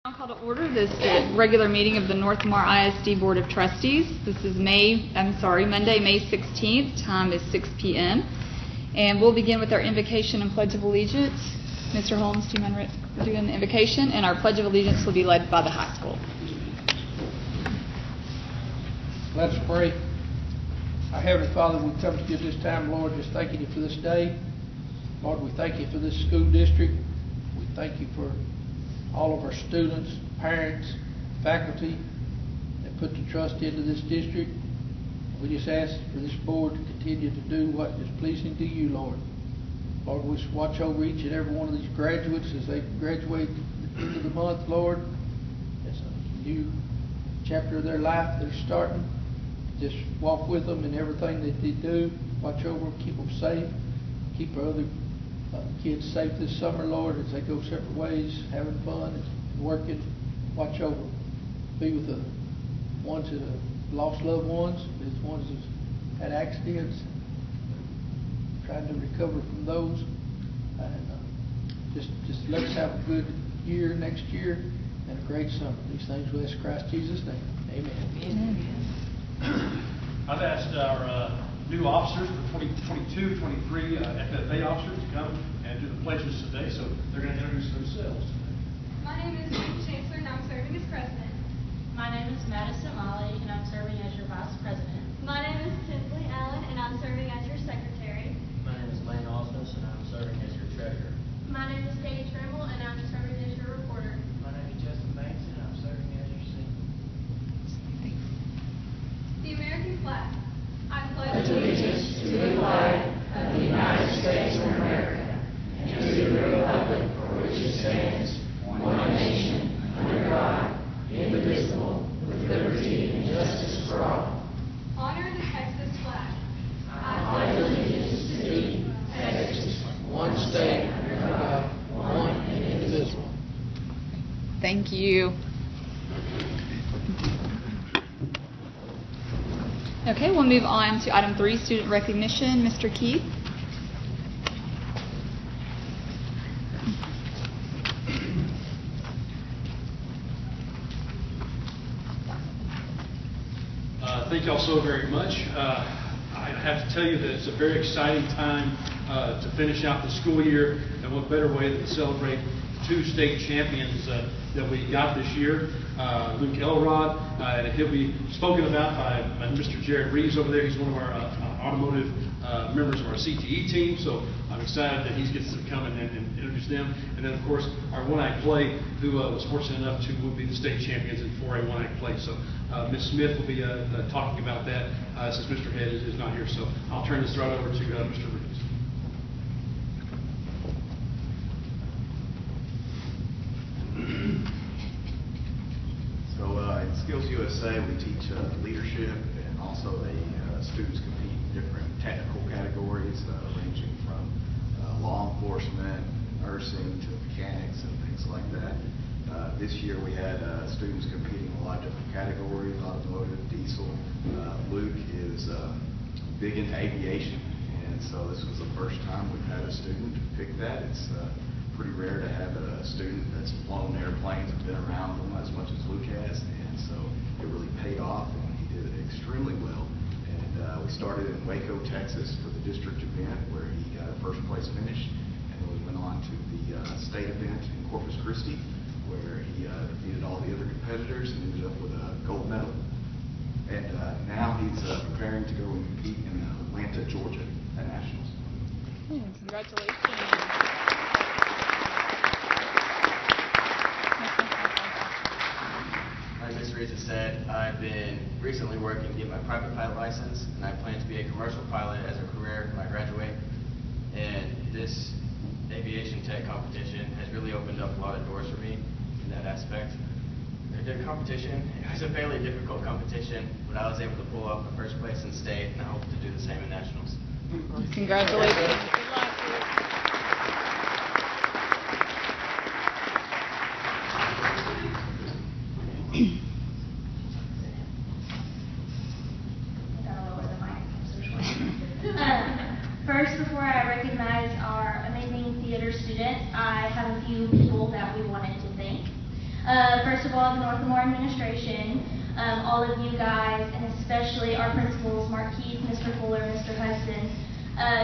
I'll call to order this regular meeting of the North Lamar ISD Board of Trustees. This is Monday, May 16th. Time is 6 p.m. And we'll begin with our invocation and Pledge of Allegiance. Mr. Holmes, do you mind doing the invocation? And our Pledge of Allegiance will be led by the high school. Let us pray. Our Heavenly Father, we come to you this time, Lord, just thanking you for this day. Lord, we thank you for this school district. We thank you for all of our students, parents, faculty that put the trust into this district. We just ask for this board to continue to do what is pleasing to you, Lord. Lord, we just watch over each and every one of these graduates as they graduate at the end of the month, Lord. It's a new chapter of their life they're starting. Just walk with them in everything that they do. Watch over them, keep them safe, keep our other kids safe this summer, Lord, as they go separate ways, having fun and working. Watch over them. Be with the ones that have lost loved ones, the ones that had accidents, trying to recover from those. And just let us have a good year next year and a great summer. These things we ask in Christ Jesus' name. Amen. I've asked our new officers for 2022, 23 FFA officers to come and do the pledges today, so they're going to introduce themselves. My name is Ruth Chancellor, and I'm serving as president. My name is Madison Molly, and I'm serving as your vice president. My name is Tinsley Allen, and I'm serving as your secretary. My name is Lane Osmus, and I'm serving as your treasurer. My name is Katie Trimble, and I'm serving as your reporter. My name is Justin Banks, and I'm serving as your senior. The American flag. I pledge allegiance to the flag of the United States of America and to the republic for which it stands, one nation, under God, indivisible, with liberty and justice for all. Honor the Texas flag. I pledge allegiance to thee, Texas, one state under God, one and indivisible. Thank you. Okay, we'll move on to item 3, student recognition. Mr. Keith. Thank y'all so very much. I have to tell you that it's a very exciting time to finish out the school year, and what better way than to celebrate 2 state champions that we got this year. Luke Elrod, and he'll be spoken about by Mr. Jared Reeves over there. He's one of our automotive members of our CTE team, so I'm excited that he gets to come and introduce them. And then, of course, our 1-act play, who was fortunate enough to be the state champions in 4A 1-act play. So Ms. Smith will be talking about that since Mr. Head is not here. So I'll turn this right over to Mr. Reeves. In Skills USA, we teach leadership, and also students compete in different technical categories, ranging from law enforcement, nursing, to mechanics and things like that. This year we had students competing in a lot of different categories: automotive, diesel. Luke is big into aviation, and so this was the first time we've had a student pick that. It's pretty rare to have a student that's flown airplanes and been around them as much as Luke has, and so it really paid off, and he did extremely well. And we started in Waco, Texas for the district event where he got a first place finish, and then we went on to the state event in Corpus Christi where he defeated all the other competitors and ended up with a gold medal. And now he's preparing to go and compete in Atlanta, Georgia at Nationals. Congratulations. Like Ms. Reeves has said, I've been recently working to get my private pilot license, and I plan to be a commercial pilot as a career when I graduate. And this aviation tech competition has really opened up a lot of doors for me in that aspect. The competition, it was a fairly difficult competition, but I was able to pull up the first place in state, and I hope to do the same in nationals. Congratulations. Good luck. First, before I recognize our amazing theater students, I have a few people that we wanted to thank. First of all, the North Lamar administration, all of you guys, and especially our principals, Mark Keith, Mr. Fuller, Mr. Hudson.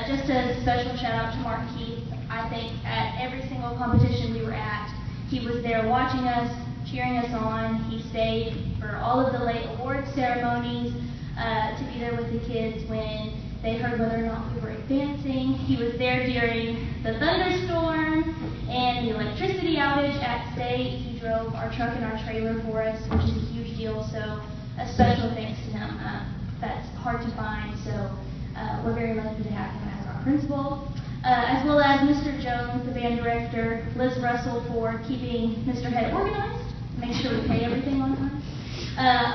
Just a special shout out to Mark Keith. I think at every single competition we were at, he was there watching us, cheering us on. He stayed for all of the late award ceremonies to be there with the kids when they heard whether or not we were advancing. He was there during the thunderstorm and the electricity outage at state. He drove our truck and our trailer for us, which is a huge deal. So a special thanks to him. That's hard to find, so we're very lucky to have him as our principal. As well as Mr. Jones, the band director, Liz Russell for keeping Mr. Head organized, make sure we pay everything on time.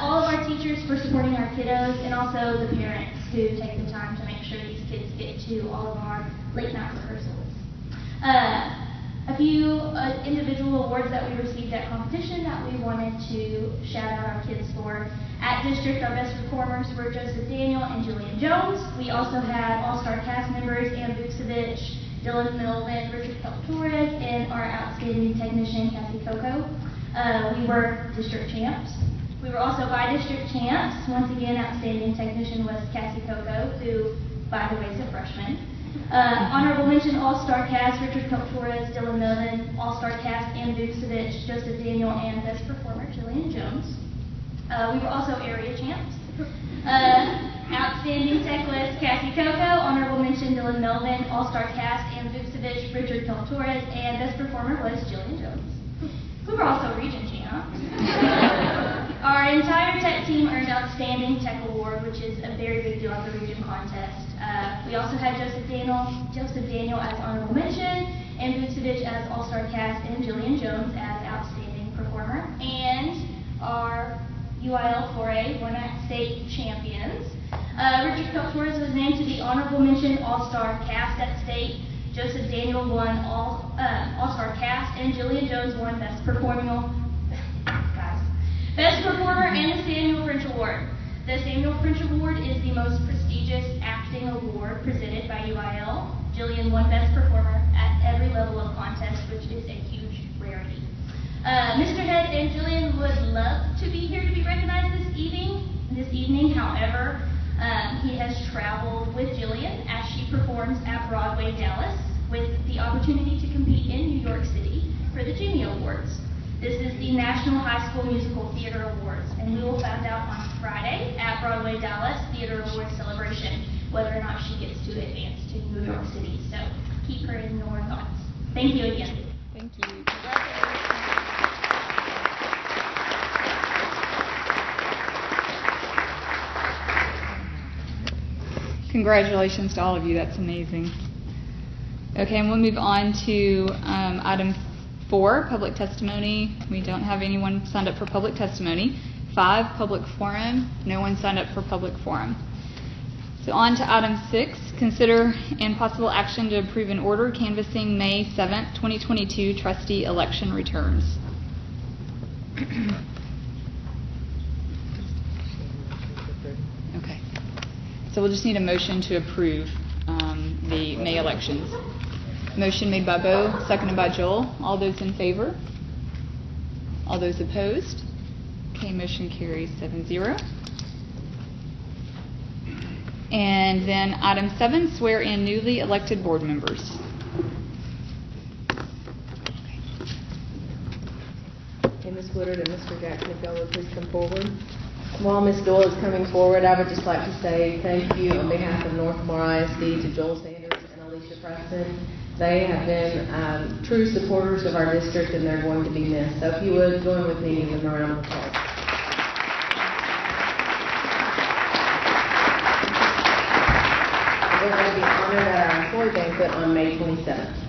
All of our teachers for supporting our kiddos, and also the parents who take the time to make sure these kids get to all of our late night rehearsals. A few individual awards that we received at competition that we wanted to shout out our kids for. At district, our best performers were Joseph Daniel and Jillian Jones. We also had all-star cast members Ann Vucevic, Dylan Melvin, Richard Torres, and our outstanding technician, Kathy Coco. We were district champs. We were also by-district champs. Once again, outstanding technician was Cassie Coco, who, by the way, is a freshman. Honorable mention All-Star cast, Richard Torres, Dylan Melvin. All-Star cast, Ann Vucevic, Joseph Daniel, and best performer, Jillian Jones. We were also area champs. Outstanding tech list, Cassie Coco. Honorable mention, Dylan Melvin. All-Star cast, Ann Vucevic, Richard Torres, and best performer was Jillian Jones. We were also region champs. Our entire tech team earned Outstanding Tech Award, which is a very big deal at the region contest. We also had Joseph Daniel as honorable mention, and Vucevic as all-star cast, and Jillian Jones as outstanding performer. And our UIL 4A one-act state champions. Richard Torres was named to the honorable mention all-star cast at state. Joseph Daniel won all-star cast, and Jillian Jones won best performer and the Samuel French Award. The Samuel French Award is the most prestigious acting award presented by UIL. Jillian won best performer at every level of contest, which is a huge rarity. Mr. Head and Jillian would love to be here to be recognized this evening. However, he has traveled with Jillian as she performs at Broadway Dallas with the opportunity to compete in New York City for the Genie Awards. This is the National High School Musical Theater Awards, and we will find out on Friday at Broadway Dallas Theater Awards celebration whether or not she gets to advance to New York City. So keep her in your thoughts. Thank you again. Thank you. Congratulations to all of you. That's amazing. Okay, and we'll move on to item 4, public testimony. We don't have anyone signed up for public testimony. 5, public forum. No one signed up for public forum. So on to item 6, consider and possible action to approve an order canvassing May 7th, 2022 trustee election returns. Okay. So we'll just need a motion to approve the May elections. Motion made by Bo, seconded by Joel. All those in favor? All those opposed? Okay, motion carries 7-0. And then item 7, swear in newly elected board members. Okay, Ms. Woodard and Mr. Jackson, if y'all would please come forward. While Ms. Doyle is coming forward, I would just like to say thank you on behalf of North Lamar ISD to Joel Sanders and Alicia Preston. They have been true supporters of our district, and they're going to be missed. So if you would, join with me in giving them a round of applause. We're going to be honored at our employee banquet on May 27th.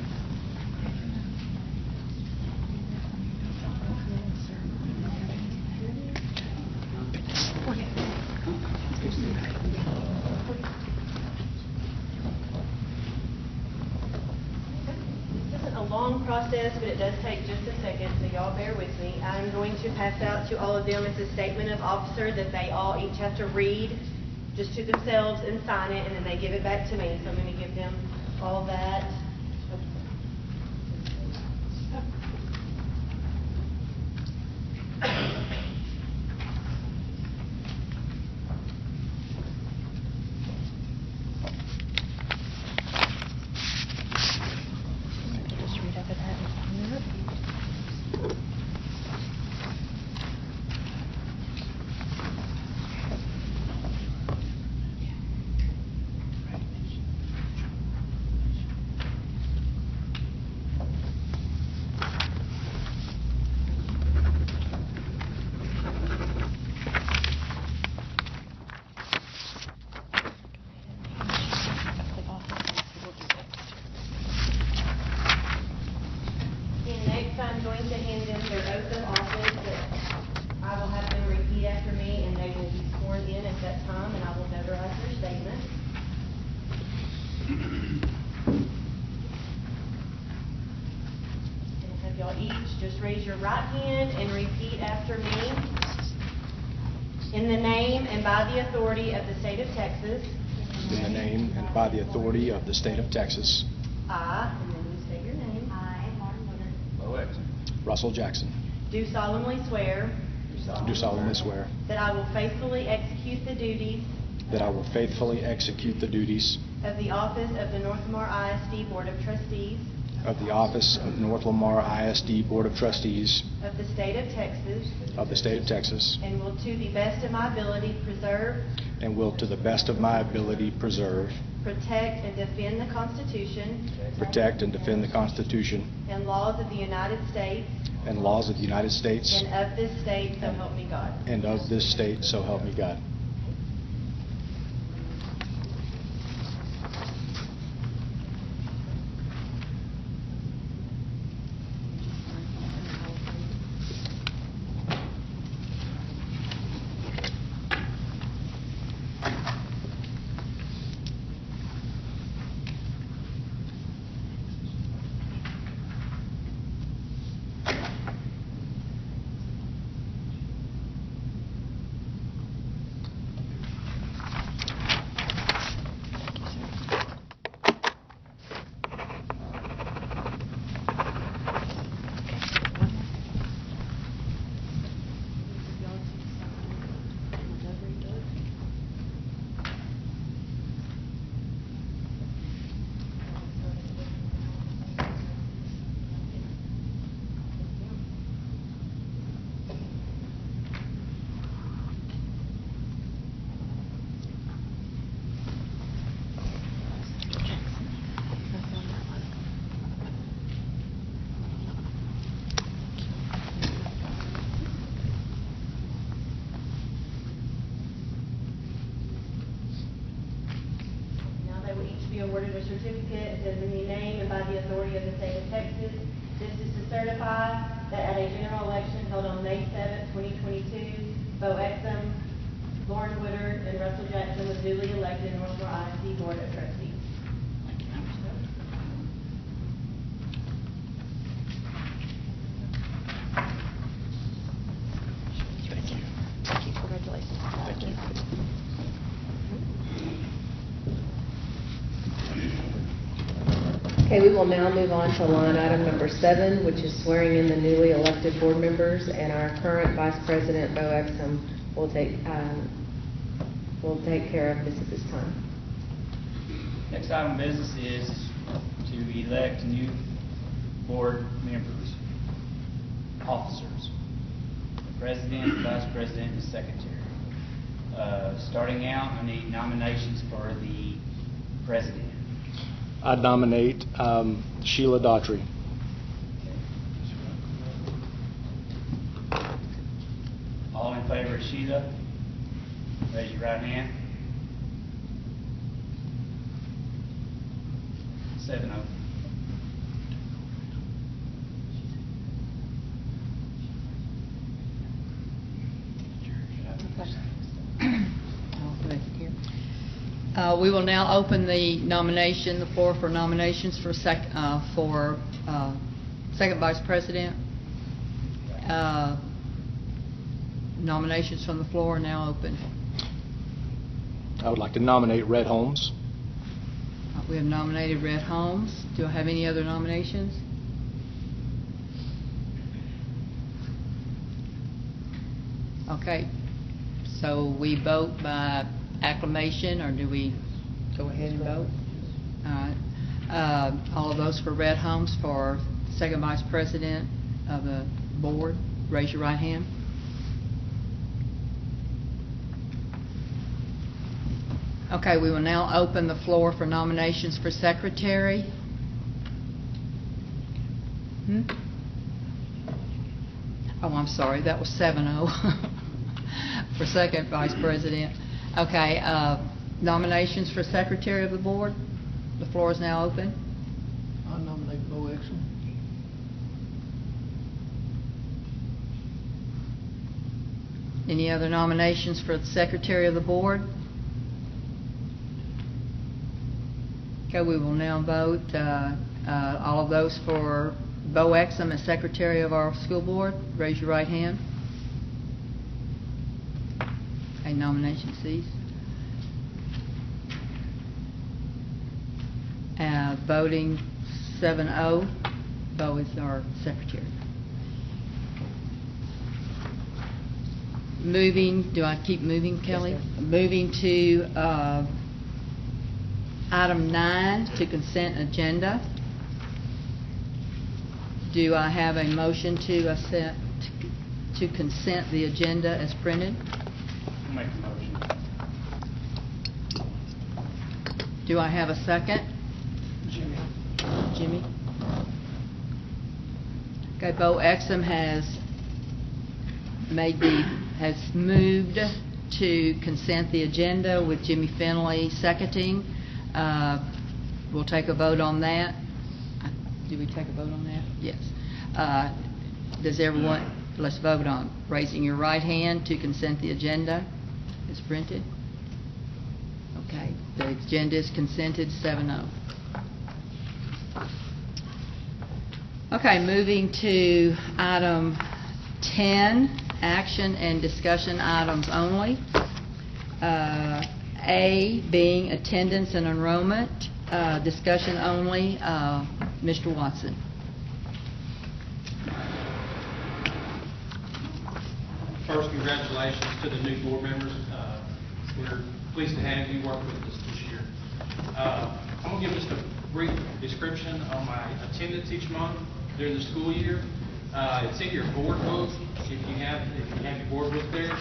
Process, but it does take just a second, so y'all bear with me. I'm going to pass out to all of them as a statement of officer that they all each have to read just to themselves and sign it, and then they give it back to me. So I'm going to give them all that. right hand and repeat after me. In the name and by the authority of the state of Texas, In the name and by the authority of the state of Texas, I, and then you state your name, I, Martin Woodard, Russell Jackson, do solemnly swear do solemnly swear that I will faithfully execute the duties that I will faithfully execute the duties of the office of the North Lamar ISD Board of Trustees of the office of North Lamar ISD Board of Trustees of the state of Texas, of the state of Texas, and will to the best of my ability preserve, and will to the best of my ability preserve, protect, and defend the Constitution protect, and defend the Constitution and laws of the United States and laws of the United States and of this state, so help me God. and of this state, so help me God. Now they will each be awarded a certificate designating name and by the authority of the state of Texas. This is to certify that at a general election held on May 7, 2022, Bo Exum, Lauren Woodard, and Russell Jackson was duly elected in North Lamar ISD Board of Trustees. Thank you. Congratulations. Thank you. Okay, we will now move on to line item number 7, which is swearing in the newly elected board members, and our current Vice President, Bo Exum, will take care of this at this time. Next item of business is to elect new board members, officers, president, vice president, and secretary. Starting out, I need nominations for the president. I nominate Sheila Daughtry. All in favor of Sheila, raise your right hand. 7-0. We will now open the floor for nominations for second vice president. Nominations from the floor are now open. I would like to nominate Red Holmes. We have nominated Red Holmes. Do I have any other nominations? Okay, so we vote by acclamation, or do we go ahead and vote? All right. All of those for Red Holmes for second vice president of the board, raise your right hand. Okay, we will now open the floor for nominations for secretary. Oh, I'm sorry, that was 7-0 for second vice president. Okay, nominations for secretary of the board. The floor is now open. I nominate Bo Exum. Any other nominations for the secretary of the board? Okay, we will now vote all of those for Bo Exum as secretary of our school board. Raise your right hand. Okay, nomination cease. Voting 7-0, Bo is our secretary. Moving, do I keep moving, Kelly? Yes, ma'am. Moving to item 9, to consent agenda. Do I have a motion to consent the agenda as printed? I'll make the motion. Do I have a second? Jimmy? Okay, Bo Exum has moved to consent the agenda with Jimmy Finley seconding. We'll take a vote on that. Do we take a vote on that? Yes. Does everyone, let's vote on raising your right hand to consent the agenda as printed. Okay, the agenda is consented 7-0. Okay, moving to item 10, action and discussion items only. A being attendance and enrollment, discussion only. Mr. Watson. First, congratulations to the new board members. We're pleased to have you work with us this year. I'm going to give just a brief description on my attendance each month during the school year. It's in your board book, if you have your board book there.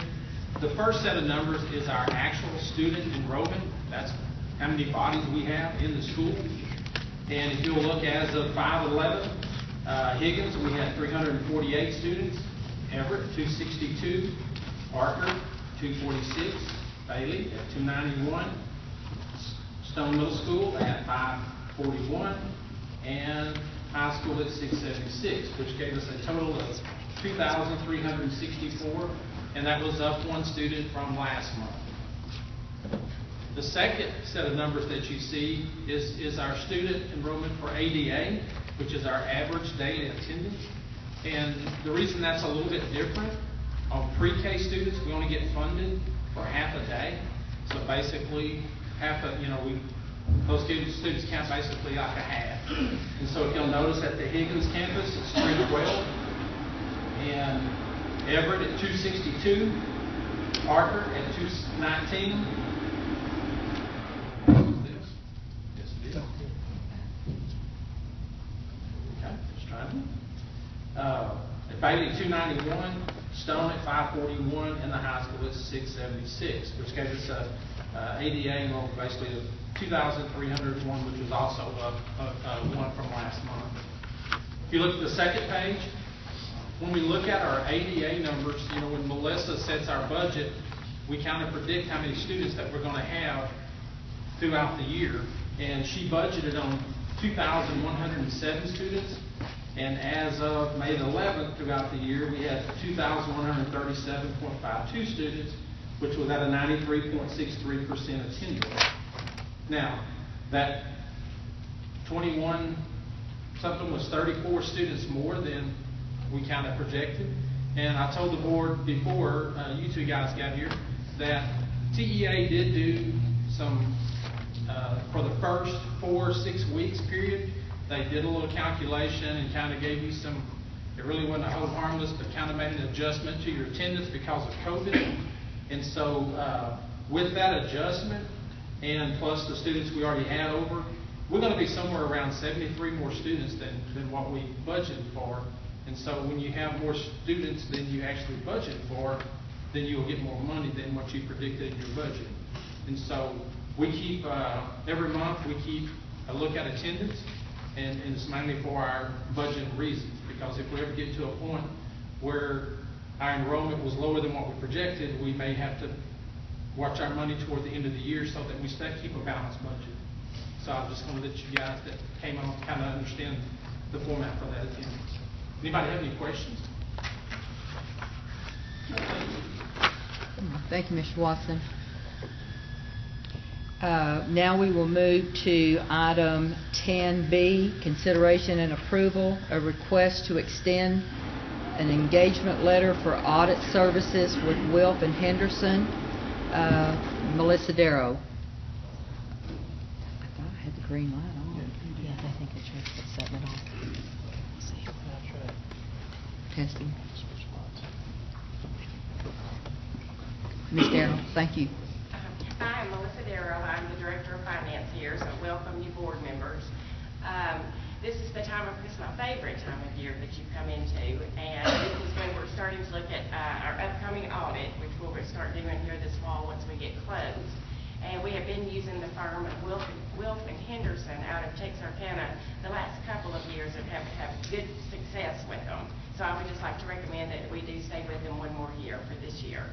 The first set of numbers is our actual student enrollment. That's how many bodies we have in the school. And if you'll look as of 5/11, Higgins, we had 348 students. Everett, 262. Parker, 246. Bailey at 291. Stone Middle School at 541. And high school at 676, which gave us a total of 2,364, and that was up one student from last month. The second set of numbers that you see is our student enrollment for ADA, which is our average daily attendance. And the reason that's a little bit different, on pre-K students, we only get funded for half a day. So basically, those students count basically like a half. And so if you'll notice at the Higgins campus, it's 312. And Everett at 262. Parker at 219. This? Yes, it is. Okay, just trying to. At Bailey at 291. Stone at 541. And the high school at 676, which gave us a ADA enrollment basically of 2,301, which was also up one from last month. If you look at the second page, when we look at our ADA numbers, when Melissa sets our budget, we kind of predict how many students that we're going to have throughout the year. And she budgeted on 2,107 students. And as of May the 11th, throughout the year, we had 2,137.52 students, which was at a 93.63% attendance. Now, that 21-something was 34 students more than we kind of projected. And I told the board before you two guys got here that TEA did do some, for the first 4 or 6 weeks period, they did a little calculation and kind of gave you some, it really wasn't a hold harmless, but kind of made an adjustment to your attendance because of COVID. And so with that adjustment, and plus the students we already had over, we're going to be somewhere around 73 more students than what we budgeted for. And so when you have more students than you actually budget for, then you'll get more money than what you predicted in your budget. And so we keep, every month we keep a look at attendance, and it's mainly for our budget reasons, because if we ever get to a point where our enrollment was lower than what we projected, we may have to watch our money toward the end of the year so that we keep a balanced budget. So I'm just going to let you guys that came on kind of understand the format for that attendance. Anybody have any questions? Thank you, Mr. Watson. Now we will move to item 10B, consideration and approval, a request to extend an engagement letter for audit services with Wilf and Henderson. Melissa Darrow. I thought I had the green light on. Yeah, I think it's just setting it off. Testing. Ms. Darrow, thank you. Hi, I'm Melissa Darrow. I'm the Director of Finance here, so welcome you board members. This is the time of, this is my favorite time of year that you come into, and this is when we're starting to look at our upcoming audit, which we'll start doing here this fall once we get closed. And we have been using the firm of Wilf and Henderson out of Texarkana the last couple of years and have good success with them. So I would just like to recommend that we do stay with them one more year for this year.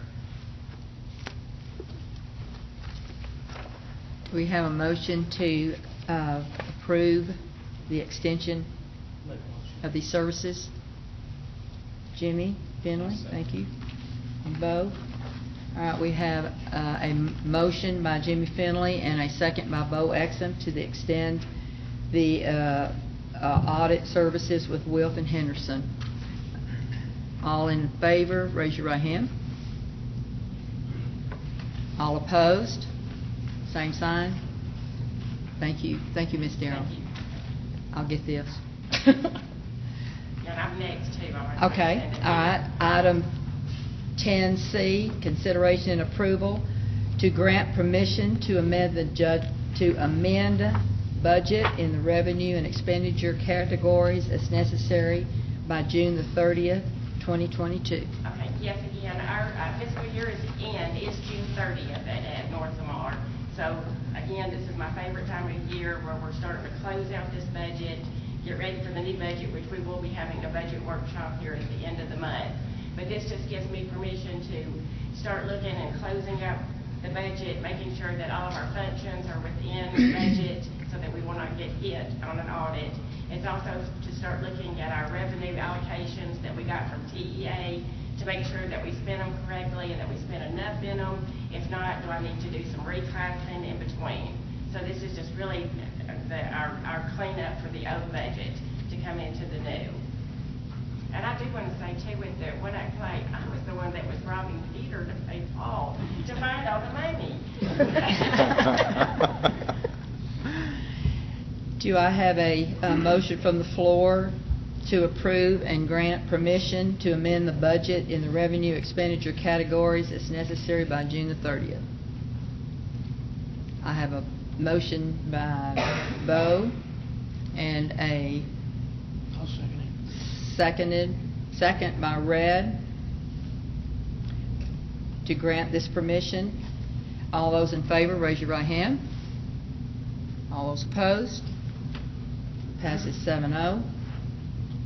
We have a motion to approve the extension of these services. Jimmy Finley, thank you. And Bo. All right, we have a motion by Jimmy Finley and a second by Bo Exum to extend the audit services with Wilf and Henderson. All in favor, raise your right hand. All opposed? Same sign. Thank you. Thank you, Ms. Darrow. I'll get this. And I'm next too. Okay. All right. Item 10C, consideration and approval to grant permission to amend budget in the revenue and expenditure categories as necessary by June the 30th, 2022. Okay. Yes, again, our fiscal year's end is June 30th at North Lamar. So again, this is my favorite time of year where we're starting to close out this budget, get ready for the new budget, which we will be having a budget workshop here at the end of the month. But this just gives me permission to start looking and closing out the budget, making sure that all of our functions are within the budget so that we will not get hit on an audit. It's also to start looking at our revenue allocations that we got from TEA to make sure that we spend them correctly and that we spend enough in them. If not, do I need to do some reclassing in between? So this is just really our cleanup for the old budget to come into the new. And I do want to say too, with the one act play, I was the one that was robbing Peter to pay Paul to find all the money. Do I have a motion from the floor to approve and grant permission to amend the budget in the revenue expenditure categories as necessary by June the 30th? I have a motion by Bo and a second by Red to grant this permission. All those in favor, raise your right hand. All those opposed? Passes 7-0.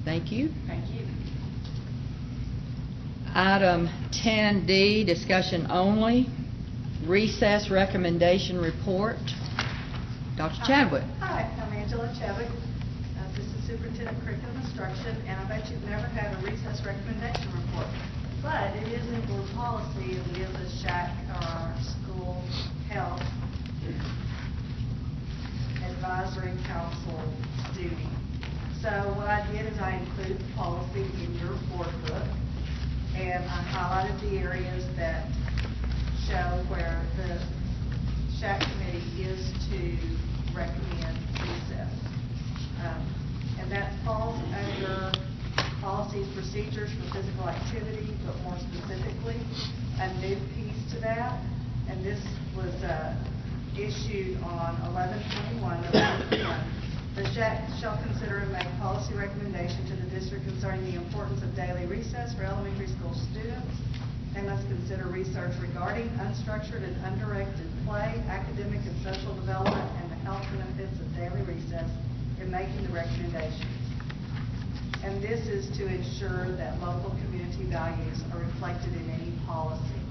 Thank you. Thank you. Item 10D, discussion only. Recess recommendation report. Dr. Chadwick. Hi, I'm Angela Chadwick, Assistant Superintendent of Curriculum Instruction, and I bet you've never had a recess recommendation report. But it is in board policy, and it is a SHAC, our School Health Advisory Council duty. So what I did is I included the policy in your board book, and I highlighted the areas that show where the SHAC committee is to recommend recess. And that falls under policies, procedures for physical activity, but more specifically, a new piece to that. And this was issued on 11/21/11. The SHAC shall consider and make policy recommendation to the district concerning the importance of daily recess for elementary school students. They must consider research regarding unstructured and undirected play, academic and social development, and the health benefits of daily recess in making the recommendations. And this is to ensure that local community values are reflected in any policy.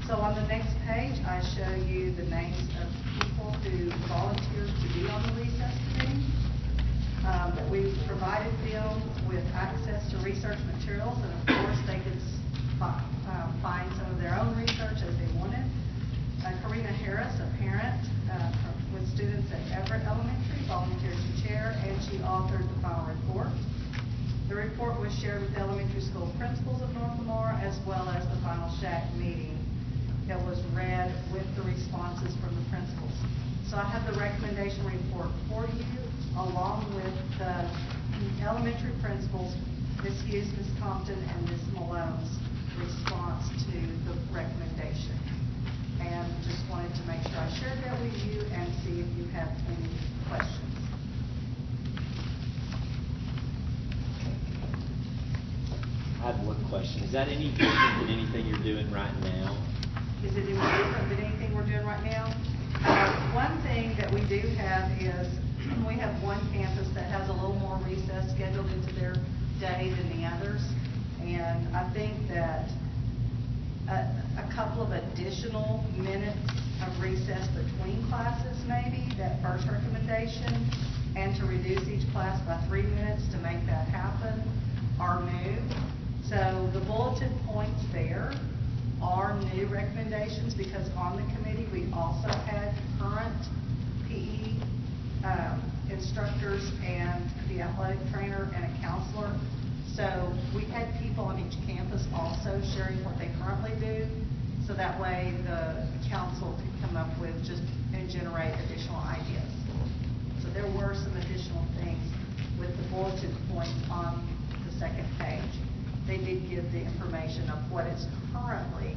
So on the next page, I show you the names of people who volunteered to be on the recess committee. That we've provided them with access to research materials, and of course they could find some of their own research as they wanted. Karina Harris, a parent from Shack meeting that was read with the responses from the principals. So I have the recommendation report for you, along with the elementary principals, Ms. Hughes, Ms. Compton, and Ms. Malone's response to the recommendation. And just wanted to make sure I shared that with you and see if you have any questions. I have one question. Is that any different than anything you're doing right now? Is it any different than anything we're doing right now? One thing that we do have is, we have one campus that has a little more recess scheduled into their day than the others. And I think that a couple of additional minutes of recess between classes, maybe, that first recommendation, and to reduce each class by 3 minutes to make that happen, are new. So the bulleted points there are new recommendations, because on the committee, we also had current PE instructors and the athletic trainer and a counselor. So we had people on each campus also sharing what they currently do, so that way the council could come up with and generate additional ideas. So there were some additional things with the bulleted points on the second page. They did give the information of what is currently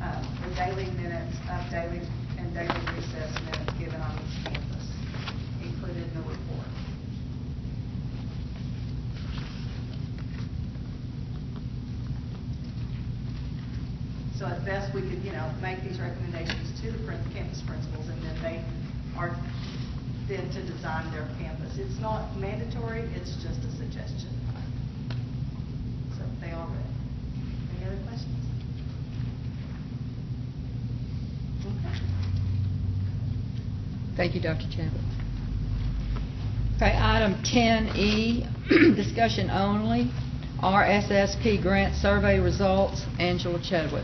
the daily minutes of daily recess minutes given on each campus, included in the report. So at best, we could, make these recommendations to the campus principals, and then they are then to design their campus. It's not mandatory, it's just a suggestion. So they all read. Any other questions? Okay. Thank you, Dr. Chapman. Okay, item 10E, discussion only, RSSP grant survey results. Angela Chadwick.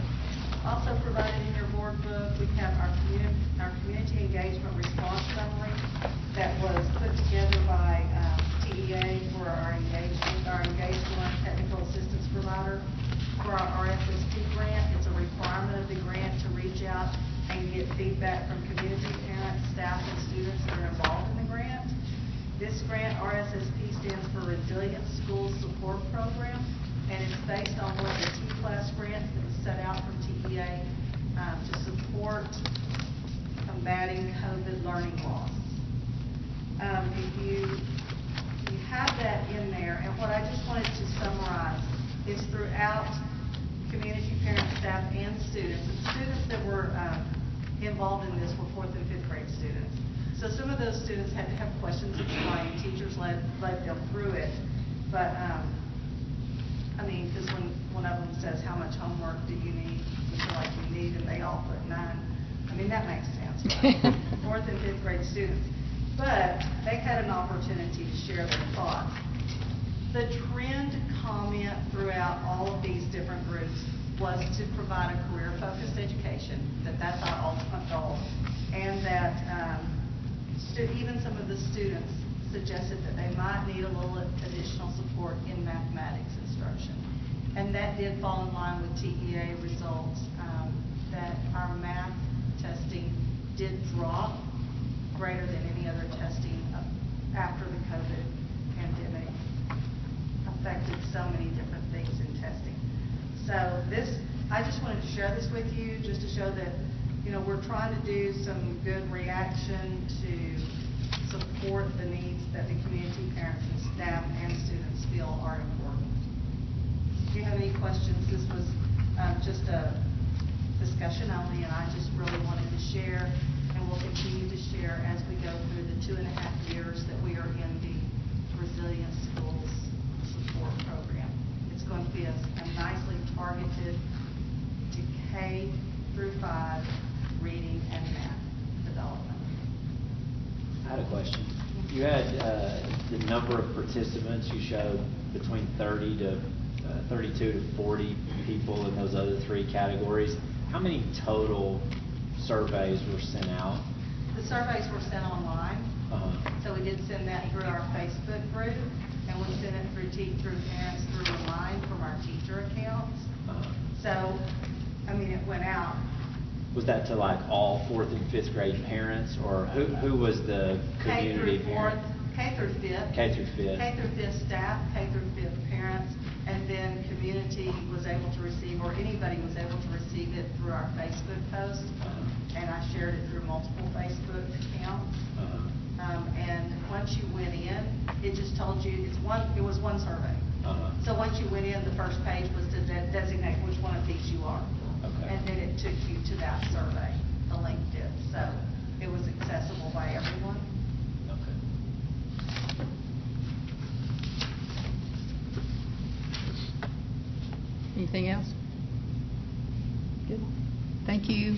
Also provided in your board book, we have our community engagement response summary that was put together by TEA for our engagement technical assistance provider for our RSSP grant. It's a requirement of the grant to reach out and get feedback from community parents, staff, and students that are involved in the grant. This grant, RSSP, stands for Resilient School Support Program, and it's based on one of the T-class grants that was set out from TEA to support combating COVID learning loss. If you have that in there, and what I just wanted to summarize is throughout community, parents, staff, and students. The students that were involved in this were 4th and 5th grade students. So some of those students had to have questions explained. Teachers led them through it. But, because when one of them says, how much homework do you need, you feel like you need, and they all put 9. That makes sense, right? 4th and 5th grade students. But they had an opportunity to share their thoughts. The trend comment throughout all of these different groups was to provide a career-focused education, that's our ultimate goal, and that even some of the students suggested that they might need a little additional support in mathematics instruction. And that did fall in line with TEA results, that our math testing did drop greater than any other testing after the COVID pandemic affected so many different things in testing. So I just wanted to share this with you just to show that, we're trying to do some good reaction to support the needs that the community, parents, and staff, and students feel are important. Do you have any questions? This was just a discussion only, and I just really wanted to share, and we'll continue to share as we go through the 2.5 years that we are in the Resilient Schools Support Program. It's going to be a nicely targeted to K through 5 reading and math development. I had a question. You had the number of participants you showed between 32 to 40 people in those other 3 categories. How many total surveys were sent out? The surveys were sent online. So we did send that through our Facebook group, and we sent it through parents through online from our teacher accounts. So, I mean, it went out. Was that to like all fourth and fifth grade parents, or who was the K community through fourth, parent? K through fifth. K through fifth. K through fifth staff, K through fifth parents, and then community was able to receive, or anybody was able to receive it through our Facebook post. And I shared it through multiple Facebook accounts. And once you went in, it just told you, it was one survey. So once you went in, the first page was to designate which one of these you are. Okay. And then it took you to that survey, the link did. So it was accessible by everyone. Anything else? Good. Thank you.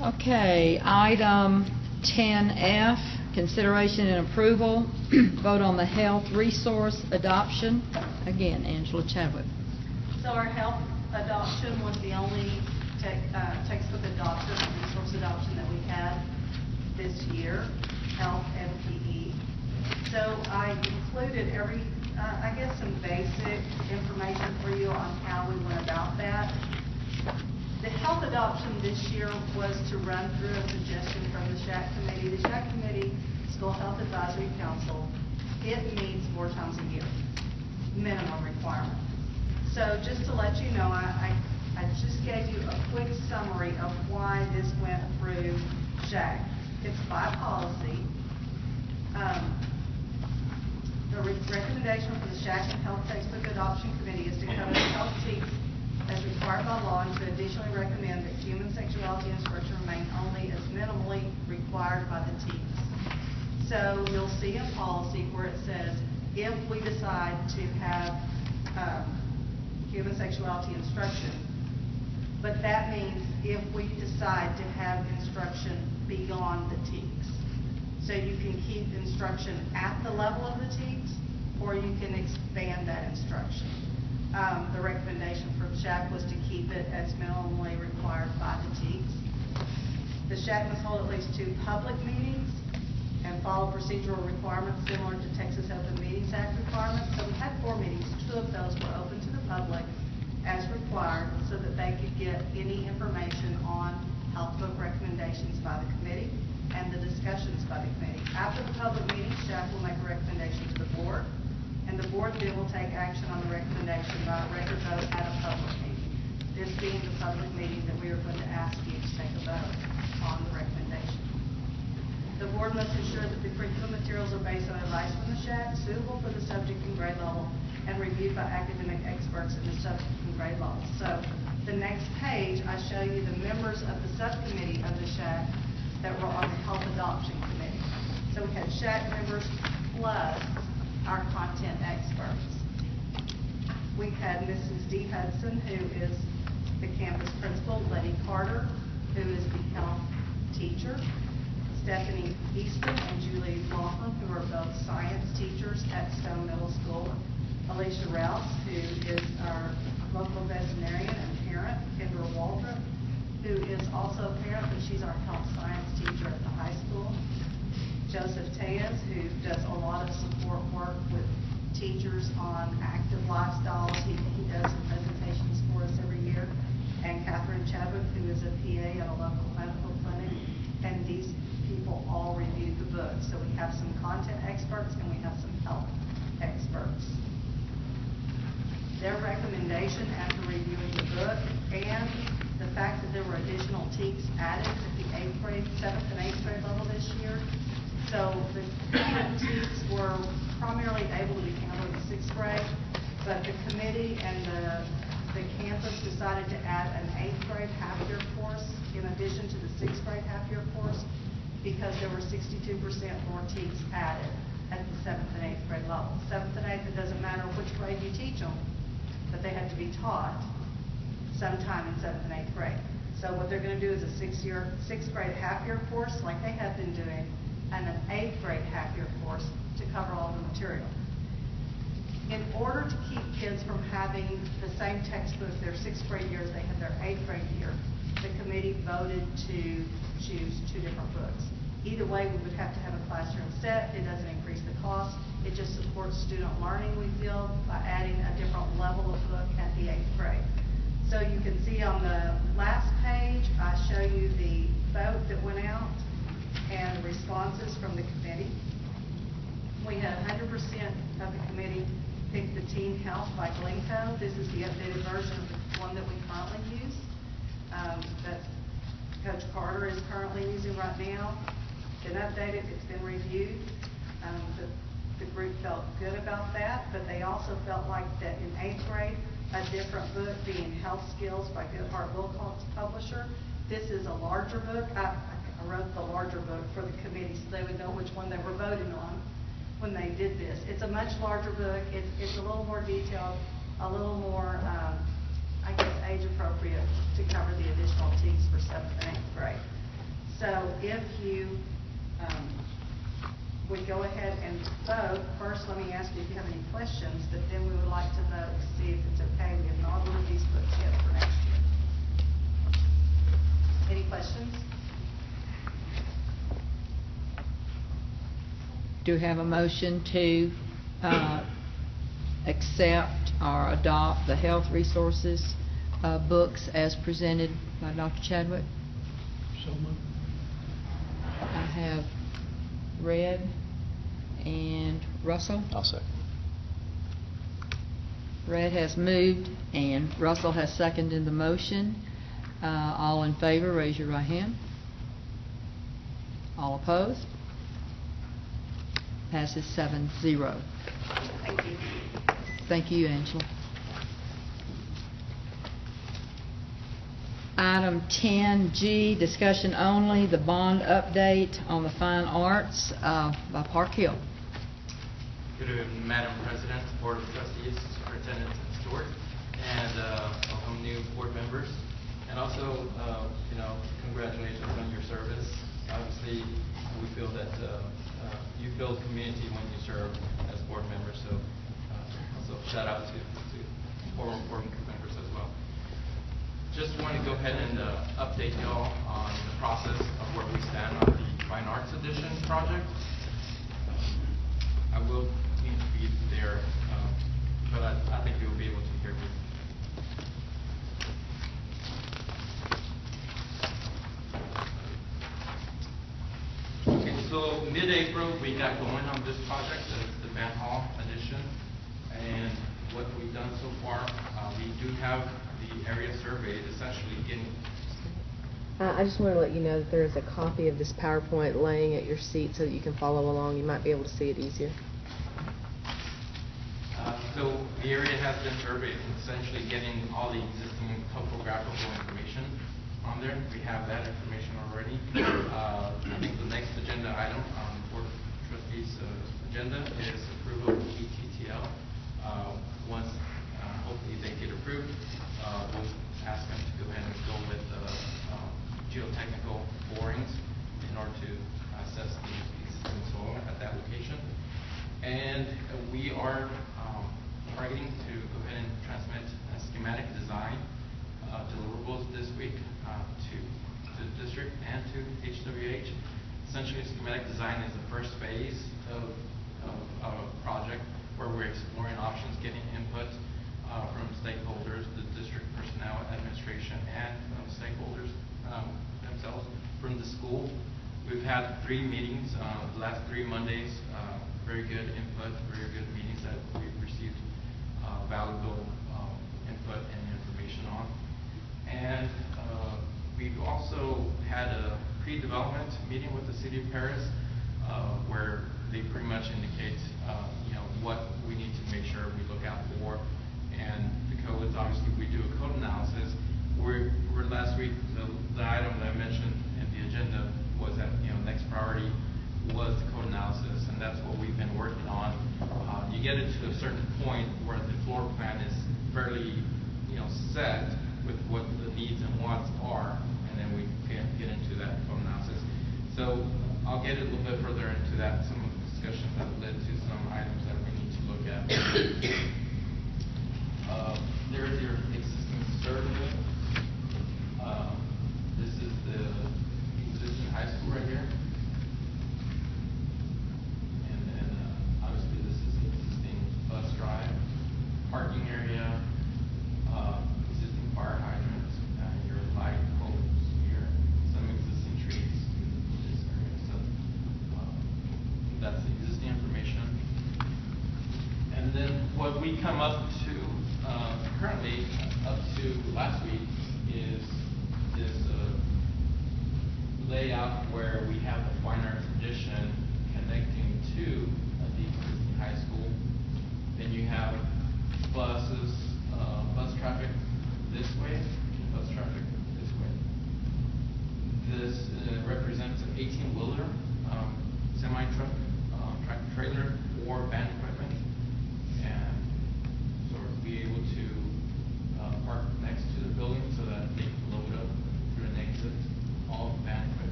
Okay, item 10F, consideration and approval, vote on the health resource adoption. Again, Angela Chadwick. So our health adoption was the only textbook adoption, resource adoption that we had this year, health and PE. So I included some basic information for you on how we went about that. The health adoption this year was to run through a suggestion from the SHAC committee. The SHAC committee, School Health Advisory Council, it meets 4 times a year, minimum requirement. So just to let you know, I just gave you a quick summary of why this went through SHAC. It's by policy. The recommendation for the SHAC and Health Textbook Adoption Committee is to cover the health teams as required by law and to additionally recommend that human sexuality instruction remain only as minimally required by the teams. So you'll see a policy where it says if we decide to have human sexuality instruction, but that means if we decide to have instruction beyond the TEKS. So you can keep instruction at the level of the TEKS, or you can expand that instruction. The recommendation from SHAC was to keep it as minimally required by the TEKS. The SHAC must hold at least 2 public meetings and follow procedural requirements similar to Texas Open Meetings Act requirements. So we had 4 meetings. 2 of those were open to the public as required so that they could get any information on health book recommendations by the committee and the discussions by the committee. After the public meeting, SHAC will make a recommendation to the board, and the board then will take action on the recommendation by a record vote at a public meeting. This being the public meeting that we are going to ask you to take a vote on the recommendation. The board must ensure that the curriculum materials are based on advice from the SHAC, suitable for the subject and grade level, and reviewed by academic experts in the subject and grade level. So the next page, I show you the members of the subcommittee of the SHAC that were on the health adoption committee. So we had SHAC members plus our content experts. We had Mrs. Dee Hudson, who is the campus principal, Letty Carter, who is the health teacher, Stephanie Easton and Julie Laughlin, who are both science teachers at Stone Middle School, Alicia Rouse, who is our local veterinarian and parent, Kendra Waldrop, who is also a parent, but she's our health science teacher at the high school, Joseph Tejas, who does a lot of support work with teachers on active lifestyles. He does some presentations for us every year, and Catherine Chadwick, who is a PA at a local medical clinic, and these people all reviewed the book. So we have some content experts and we have some health experts. Their recommendation after reviewing the book and the fact that there were additional TEKS added at the 8th grade, 7th and 8th grade level this year. So the TEKS were primarily able to be handled in the 6th grade, but the committee and the campus decided to add an 8th grade half-year course in addition to the 6th grade half-year course because there were 62% more TEKS added at the 7th and 8th grade level. 7th and 8th, it doesn't matter which grade you teach them, but they have to be taught sometime in 7th and 8th grade. So what they're going to do is a 6th grade half-year course like they have been doing, and an 8th grade half-year course to cover all the material. In order to keep kids from having the same textbook their 6th grade year as they had their 8th grade year, the committee voted to choose 2 different books. Either way, we would have to have a classroom set. It doesn't increase the cost. It just supports student learning, we feel, by adding a different level of book at the 8th grade. So you can see on the last page, I show you the vote that went out and the responses from the committee. We had 100% of the committee pick the Teen Health by Glencoe. This is the updated version of the one that we currently use. That Coach Carter is currently using right now. It's been updated, it's been reviewed. The group felt good about that, but they also felt like that in 8th grade, a different book being Health Skills by Goodhart Wilcox Publisher. This is a larger book. I wrote the larger book for the committee so they would know which one they were voting on when they did this. It's a much larger book. It's a little more detailed, a little more, I guess, age appropriate to cover the additional T's for 7th and 8th grade. So if you would go ahead and vote, first let me ask you if you have any questions, but then we would like to vote to see if it's okay. We have not ordered these books yet for next year. Any questions? Do we have a motion to accept or adopt the health resources books as presented by Dr. Chadwick? So moved. I have Red and Russell. I'll second. Red has moved and Russell has seconded the motion. All in favor, raise your right hand. All opposed? Passes 7-0. Thank you. Thank you, Angela. Item 10G, discussion only, the bond update on the fine arts by Park Hill. Good evening, Madam President, Board of Trustees, Superintendent Stewart, and welcome new board members. And also, congratulations on your service. Obviously, we feel that you build community when you serve as board members, so also shout out to former board members as well. Just want to go ahead and update y'all on the process of where we stand on the Fine Arts Edition project. I will need to be there, but I think you'll be able to hear me. Okay, so mid-April we got going on this project, the Band Hall Edition, and what we've done so far, we do have the area surveyed, essentially getting. I just want to let you know that there is a copy of this PowerPoint laying at your seat so that you can follow along. You might be able to see it easier. So the area has been surveyed, essentially getting all the existing topographical information on there. We have that information already. I think the next agenda item on the Board of Trustees agenda is approval of ETTL. Once hopefully they get approved, we'll ask them to go ahead and go with geotechnical borings in order to assess the existing soil at that location. And we are targeting to go ahead and transmit a schematic design deliverables this week to the district and to HWH. Essentially, schematic design is the first phase of a project where we're exploring options, getting input from stakeholders, the district personnel, administration, and stakeholders themselves from the school. We've had 3 meetings, the last 3 Mondays, very good input, very good meetings that we've received valuable input and information on. And we've also had a pre-development meeting with the City of Paris where they pretty much indicate what we need to make sure we look out for. And the codes, obviously we do a code analysis. We're last week, the item that I mentioned in the agenda was that next priority was the code analysis, and that's what we've been working on. You get it to a certain point where the floor plan is fairly set with what the needs and wants are, and then we can get into that code analysis. So I'll get a little bit further into that, some of the discussions that led to some items that we need to look at.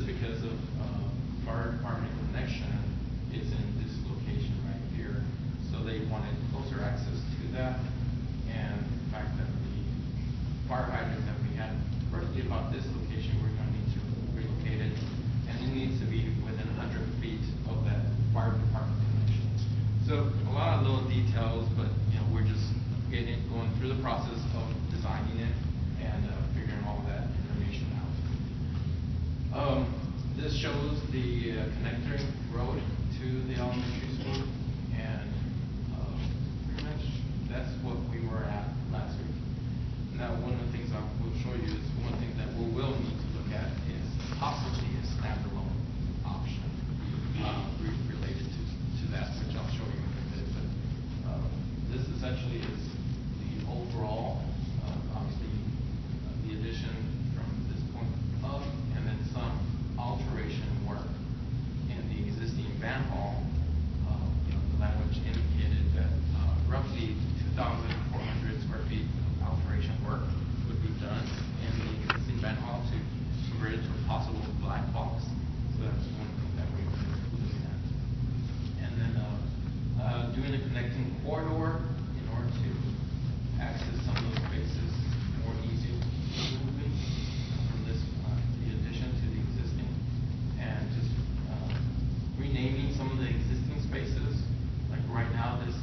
because of fire department connection is in this location right here. So they wanted closer access to that, and the fact that the fire hydrant that we had roughly about this location, we're going to need to relocate it, and it needs to be within 100 feet of that fire department connection. So a lot of little details, but we're just going through the process of designing it and figuring all that information out. This shows the connecting road to the elementary school, and pretty much that's what we were at last week. Now, one of the things I will show you is one thing that we will need to look at is possibly a standalone option related to that, which I'll show you in a bit. But this essentially is the overall, obviously, the addition from this point up, and then some alteration work in the existing band hall. The language indicated that roughly 2,400 square feet of alteration work would be done in the existing band hall to convert it to a possible black box. So that's one thing that we're looking at. And then doing a connecting corridor in order to access some of those spaces more easily from this, the addition to the existing, and just renaming some of the existing spaces. Like right now, this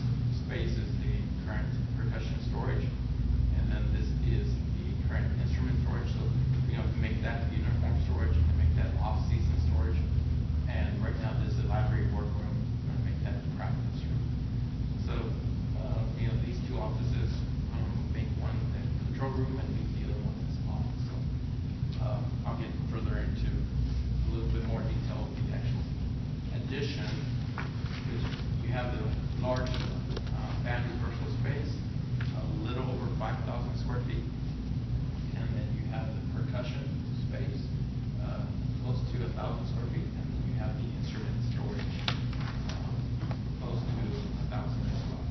space is the current percussion storage, and then this is the current instrument storage. So to make that uniform storage, to make that off-season storage, and right now this is the library workroom. We're going to make that the practice room. So these two offices, make one the control room and make the other one as office. So I'll get further into a little bit more detail of the actual addition. You have the large band rehearsal space, a little over 5,000 square feet, and then you have the percussion space, close to 1,000 square feet, and then you have the instrument storage, close to 1,000 as well.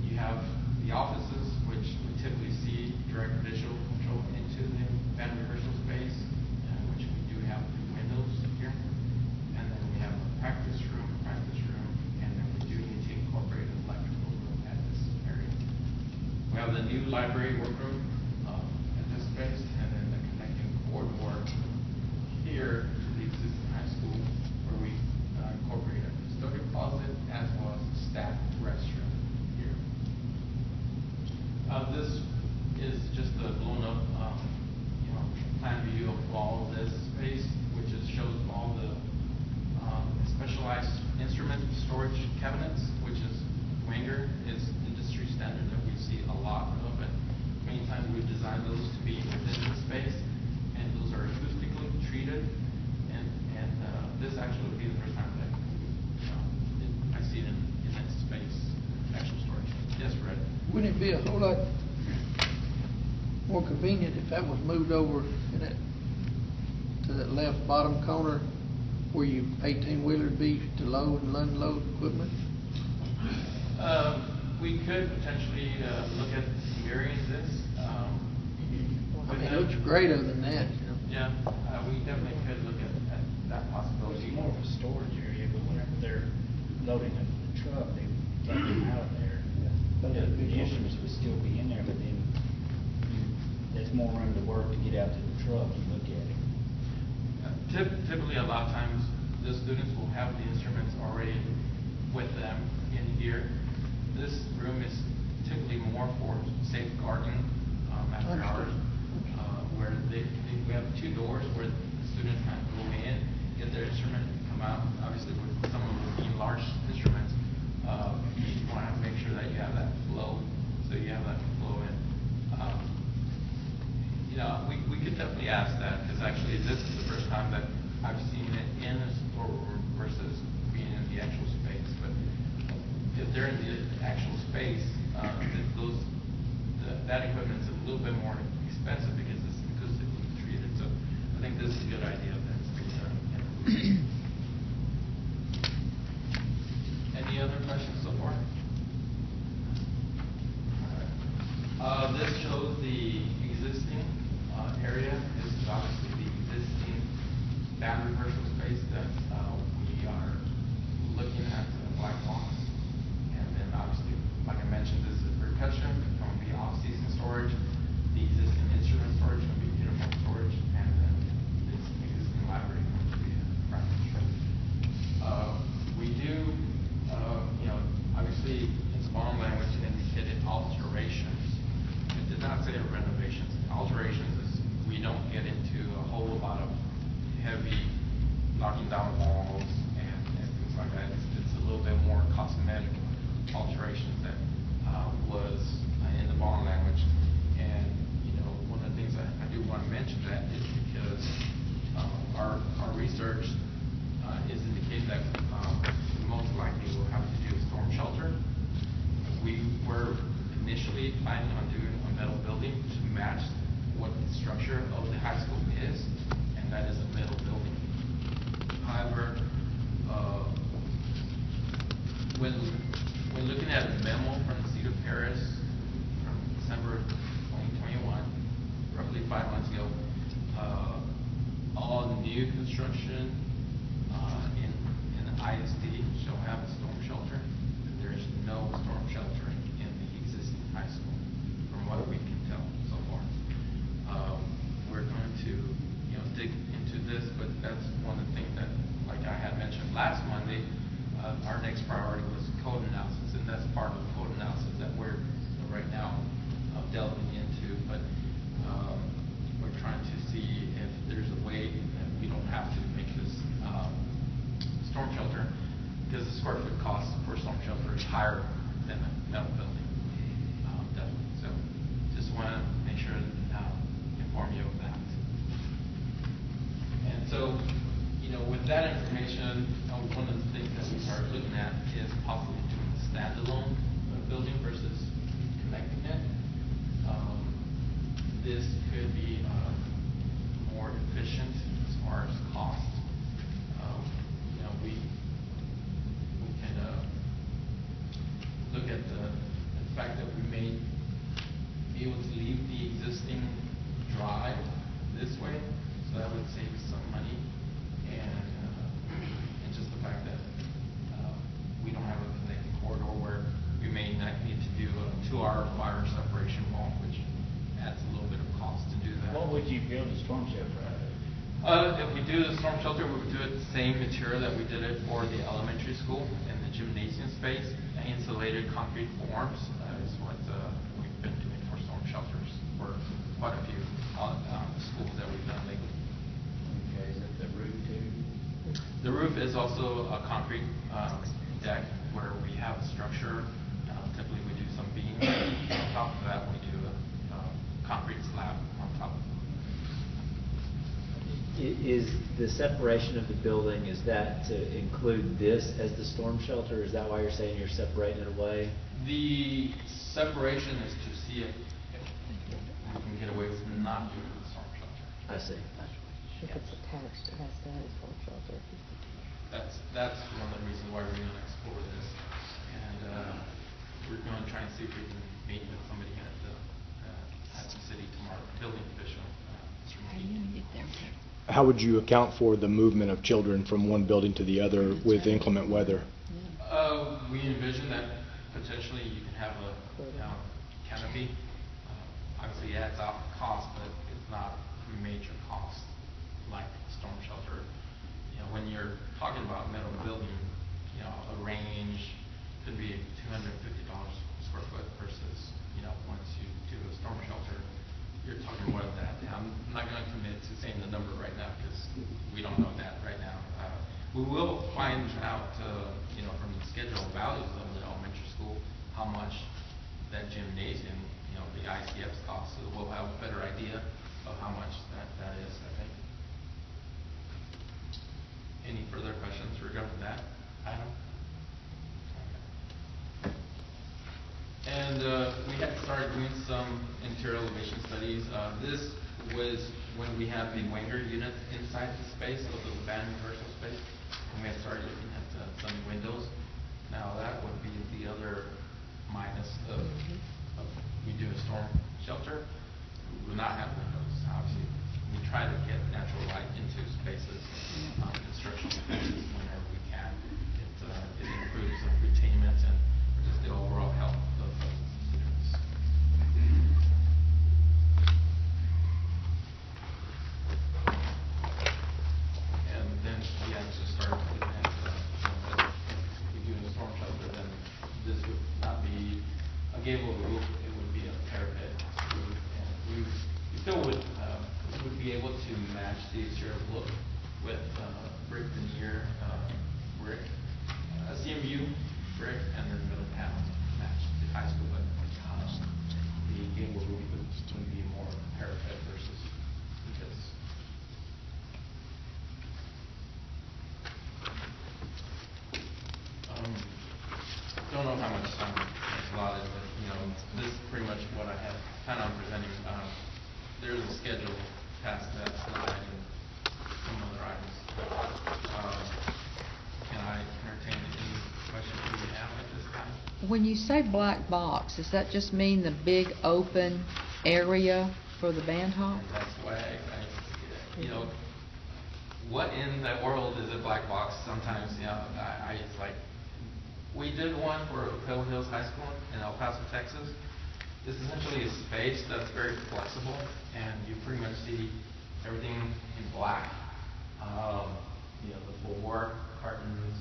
You have the offices, which we typically see direct visual control into the band rehearsal space, which we do have through windows here. And then we have a practice room, and then we do need to incorporate an electrical room at this area. We have the new library workroom at this space, and then the connecting corridor here to the existing high school, where we incorporate a custodial closet as well as a staff restroom here. This is just a blown up plan view of all of this space, which shows all the specialized instrument storage cabinets, which is Wenger is industry standard that we see a lot of it. Many times we've designed those to be within the space, and those are acoustically treated, and this actually would be the first time that I see it in that space, actual storage. Yes, Fred? Wouldn't it be a whole lot more convenient if that was moved over to that left bottom corner where your 18-wheeler be to load and unload equipment? We could potentially look at mirroring this. It looks great other than that. Yeah, we definitely could look at that possibility. It's more of a storage area, but whenever they're loading up the truck, they take them out of there. But the instruments would still be in there, but then there's more room to work to get out to the truck and look at it. Typically, a lot of times, the students will have the instruments already with them in here. This room is typically more for safeguarding after hours, where we have two doors where the students kind of go in, get their instrument, and come out. Obviously, with some of them being large instruments, you want to make sure that you have that flow, so you have that flow in. We could definitely ask that, because actually this is the first time that I've seen it in a storeroom versus being in the actual space. But if they're in the actual space, that equipment is a little bit more expensive because it's acoustically treated. So I think this is a good idea that it's being done. Any other questions so far? This shows the existing area. This is obviously the existing new construction in the ISD shall have a storm shelter. There is no storm shelter in the existing high school, from what we can tell so far. We're going to, dig into this, but that's one of the things that, like I had mentioned last Monday, our next priority was code analysis, and that's part of the code analysis that we're right now delving into. But we're trying to see if there's a way that we don't have to make this storm shelter, because the square foot cost for a storm shelter is higher than a metal building. Definitely. So just want to make sure inform you of that. And so, with that information, one of the things that we started looking at is possibly doing a standalone building versus connecting it. This could be more efficient as far as cost. We can look at the fact that we may be able to leave the existing drive this way, so that would save some money, and just the fact that we don't have a connecting corridor where we may not need to do a 2-hour fire separation wall, which adds a little bit of cost to do that. What would you build a storm shelter out of? If we do the storm shelter, we would do it the same material that we did it for the elementary school in the gymnasium space. Insulated concrete forms is what we've been doing for storm shelters for quite a few schools that we've done lately. Okay, is it the roof too? The roof is also a concrete deck where we have a structure. Typically we do some beams. On top of that we do a concrete slab on top. Is the separation of the building, is that to include this as the storm shelter? Is that why you're saying you're separating it away? The separation is to see if we can get away with not doing the storm shelter. I see. If it's attached, it has to have a storm shelter. That's one of the reasons why we're going to explore this, and we're going to try and see if we can meet with somebody at the city tomorrow, building official. How would you account for the movement of children from one building to the other with inclement weather? We envision that potentially you can have a canopy. Obviously, it adds out cost, but it's not a major cost like storm shelter. When you're talking about metal building, a range could be $250 square foot versus, once you do a storm shelter, you're talking more than that. I'm not going to commit to saying the number right now because we don't know that right now. We will find out, from the schedule values of the elementary school, how much that gymnasium, the ICFs cost. So we'll have a better idea of how much that is, I think. Any further questions regarding that item? And we had started doing some interior elevation studies. This was when we had the Wenger unit inside the space, so the band universal space, and we had started looking at some windows. Now that would be the other minus of we do a storm shelter. We will not have windows, obviously. We try to get natural light into spaces, construction spaces whenever we can. It improves the retainment and just the overall health of the students. And then we had to start looking at if we do a storm shelter, then this would not be a gable roof, it would be a parapet roof. And we still would be able to match the exterior look with brick veneer, brick, CMU brick, and then middle panel match the high school. But the gable roof would be more parapet versus this. Don't know how much time is allotted, but this is pretty much what I have kind of presenting. There's a schedule past that slide and some other items. Can I entertain any questions you have at this time? When you say black box, does that just mean the big open area for the band hall? And that's why what in the world is a black box? Sometimes, you know, it's like, we did one for Pale Hills High School in El Paso, Texas. It's essentially a space that's very flexible, and you pretty much see everything in black. You know, the floor, curtains,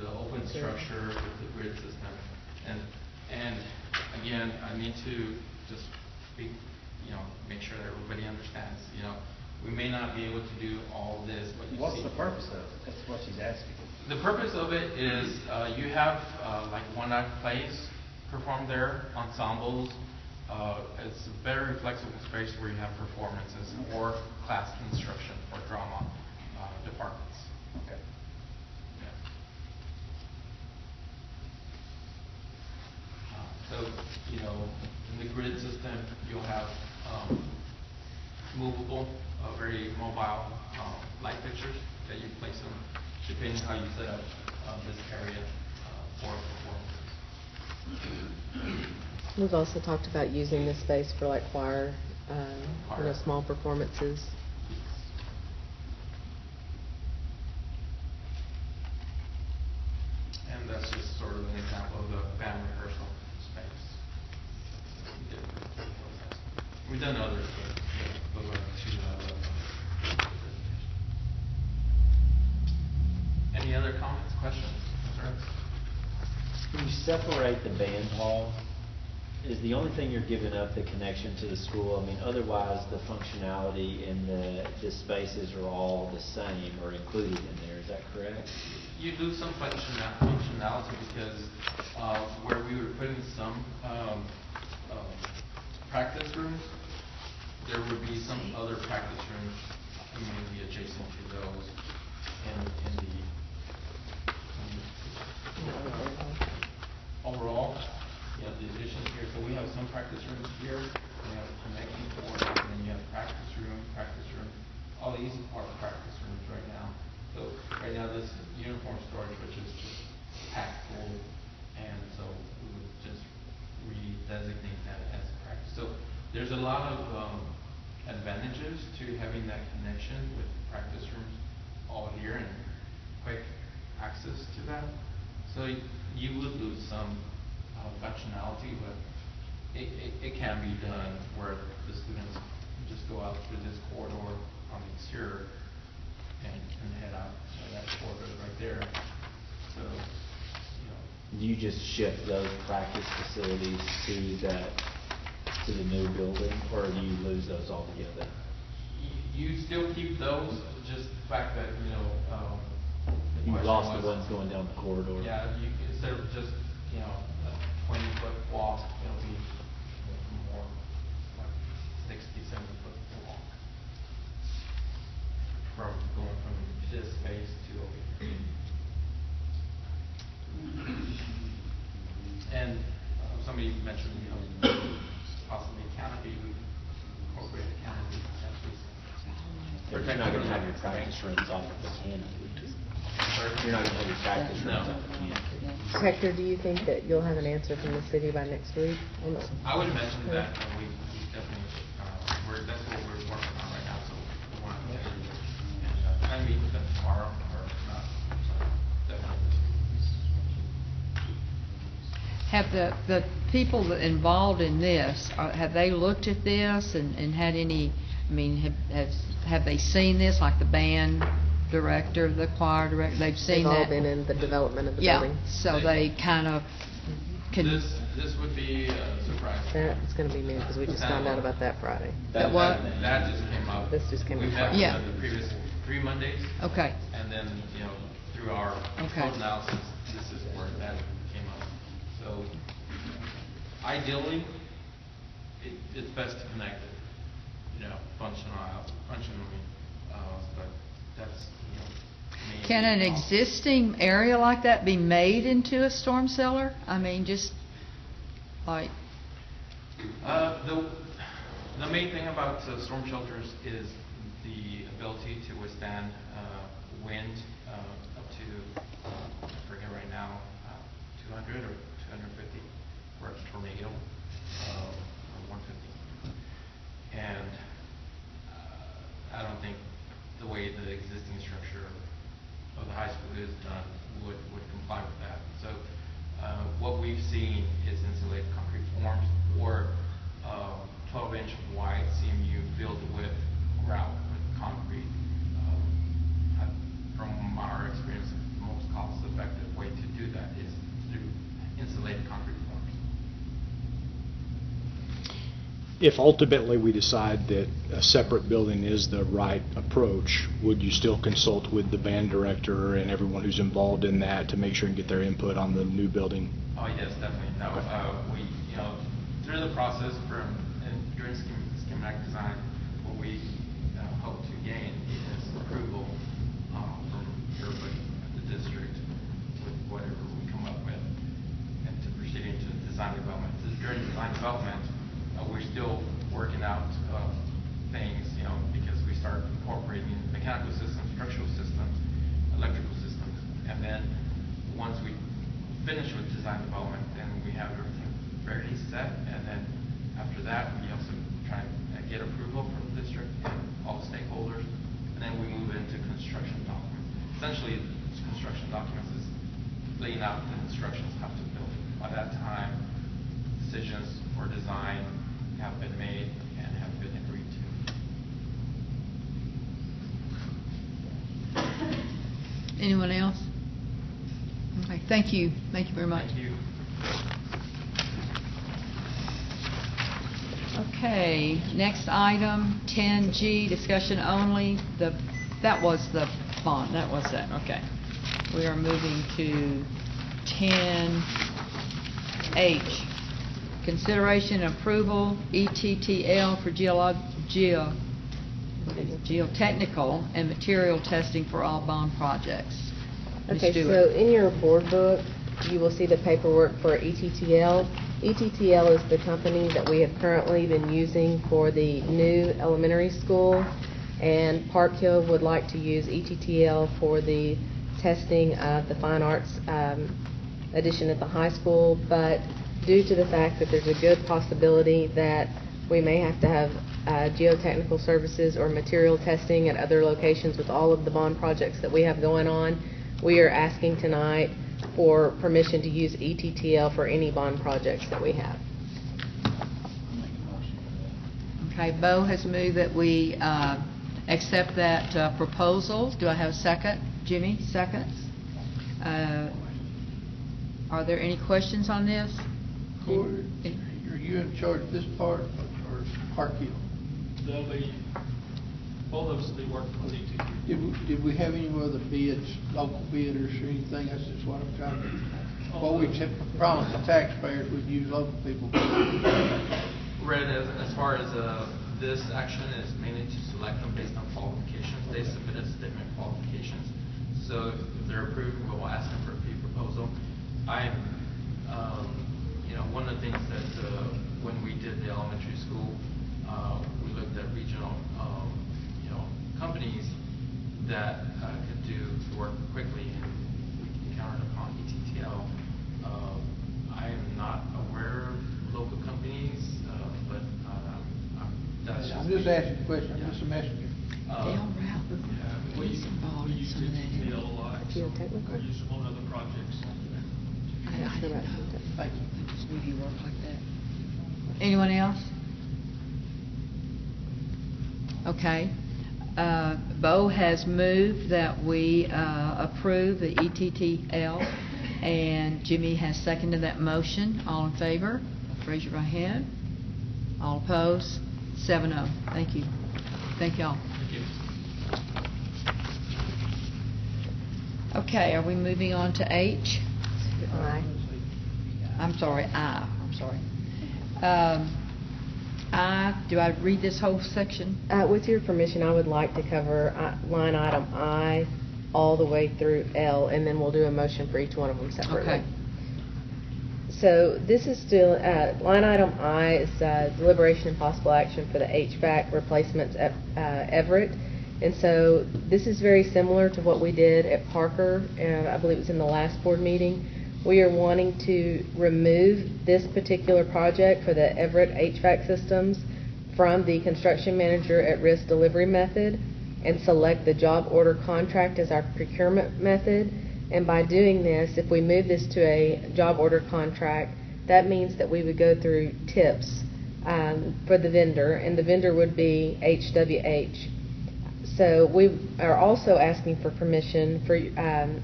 the open structure with the grid system. And again, I need to just speak, you know, make sure that everybody understands, you know, we may not be able to do all this, but you see. What's the purpose of it? That's what she's asking. The purpose of it is you have like one-act plays performed there, ensembles. It's a very flexible space where you have performances or class instruction or drama departments. Okay. So, you know, in the grid system, you'll have movable, very mobile light fixtures that you place them depending how you set up this area for performances. We've also talked about using this space for like choir, small performances. And that's just sort of an example of the band rehearsal space. We've done others, but those are two that Any other comments, questions, concerns? When you separate the band hall, is the only thing you're giving up the connection to the school? I mean, otherwise the functionality in the spaces are all the same or included in there. Is that correct? You lose some functionality because where we were putting some practice rooms, there would be some other practice rooms maybe adjacent to those in the overall, you know, the additions here. So we have some practice rooms here, we have a connecting board, and then you have practice room. All these are practice rooms right now. So right now this is uniform storage, which is just packed full, and so we would just redesignate that as practice. So there's a lot of advantages to having that connection with practice rooms all here and quick access to that. So you would lose some functionality, but it can be done where the students just go out through this corridor on the exterior and head out. So that corridor right there. So, you know. Do you just shift those practice facilities to the new building, or do you lose those altogether? You still keep those, just the fact that, you know, you lost the ones going down the corridor. Yeah, instead of just, you know, a 20-foot walk, it'll be more like 60, 70-foot walk from going from this space to over here. And somebody mentioned, you know, possibly canopy. We incorporate a canopy. But you're not going to have your practice rooms off of the canopy. You're not going to have your practice rooms off the canopy. Hector, do you think that you'll have an answer from the city by next week? I would mention that we definitely, that's what we're working on right now, so we want to meet and try and meet with them tomorrow or not. So definitely. Have the people that involved in this, have they looked at this and had any, I mean, have they seen this, like the band director, the choir director, they've seen They've that? all been in the development of the building. So they kind of can. This would be a surprise. That's going to be new because we just found out about that Friday. That just came up. This just came We've up. had the previous 3 Mondays. Okay. And then, you know, through our code analysis, this is where that came up. So ideally, it's best to connect it, you know, functionally, but that's, you know, maybe Can an existing area like that be made into a storm cellar? I mean, just like. The main thing about storm shelters is the ability to withstand wind up to, I forget right now, 200 or 250 for a tornado, or 150. And I don't think the way the existing structure of the high school is done would comply with that. So what we've seen is insulated concrete forms or 12-inch wide CMU filled with grout, with concrete. From our experience, the most cost-effective way to do that is through insulated concrete forms. If ultimately we decide that a separate building is the right approach, would you still consult with the band director and everyone who's involved in that to make sure and get their input on the new building? Oh, yes, definitely. No, we, through the process during schematic design, what we hope to gain is approval from everybody at the district with whatever we come up with, and to proceed into design development. During design development, we're still working out things, because we start incorporating mechanical systems, structural systems, electrical systems, and then once we finish with design development, then we have everything fairly set, and then after that, we also try and get approval from the district and all the stakeholders, and then we move into construction documents. Essentially, construction documents is laying out the instructions how to build it. By that time, decisions for design have been made and have been agreed to. Anyone else? Okay, thank you. Thank you very much. Thank you. Okay, next item, 10G, discussion only. That was the bond, that was that, okay. We are moving to 10H, consideration and approval, ETTL for geotechnical and material testing for all bond projects. Ms. Okay, Stewart. so in your board book, you will see the paperwork for ETTL. ETTL is the company that we have currently been using for the new elementary school, and Park Hill would like to use ETTL for the testing of the fine arts addition at the high school, but due to the fact that there's a good possibility that we may have to have geotechnical services or material testing at other locations with all of the bond projects that we have going on, we are asking tonight for permission to use ETTL for any bond projects that we have. Okay, Bo has moved that we accept that proposal. Do I have a second? Jimmy, seconds. Are there any questions on this? Corey, are you in charge of this part or Park Hill? They'll be, both of us will be working with ETT. Did we have any other bids, local bidders or anything? That's just what I'm trying to, what we promised the taxpayers, we'd use local people. Red, as far as this action is mainly to select them based on qualifications. They submitted statement of qualifications. So if they're approved, we'll ask them for a fee proposal. One of the things that when we did the elementary school, we looked at regional, companies that could do work quickly, and we counted upon ETTL. I am not aware of local companies, but that's I'm just asking a question. I'm just a messenger. We use ETTL a lot. Geotechnical? We use them on other projects. I didn't know. Thank you. Would you work like that? Anyone else? Okay. Bo has moved that we approve the ETTL, and Jimmy has seconded that motion. All in favor? Raise your right hand. All opposed? 7-0. Thank you. Thank y'all. Thank you. Okay, are we moving on to H? Aye. I'm sorry, I. I'm sorry. Do I read this whole section? With your permission, I would like to cover line item I all the way through L, and then we'll do a motion for each one of them separately. Okay. So this is still, line item I is deliberation and possible action for the HVAC replacements at Everett. And so this is very similar to what we did at Parker, and I believe it was in the last board meeting. We are wanting to remove this particular project for the Everett HVAC systems from the construction manager at risk delivery method and select the job order contract as our procurement method. And by doing this, if we move this to a job order contract, that means that we would go through TIPS for the vendor, and the vendor would be HWH. So we are also asking for permission for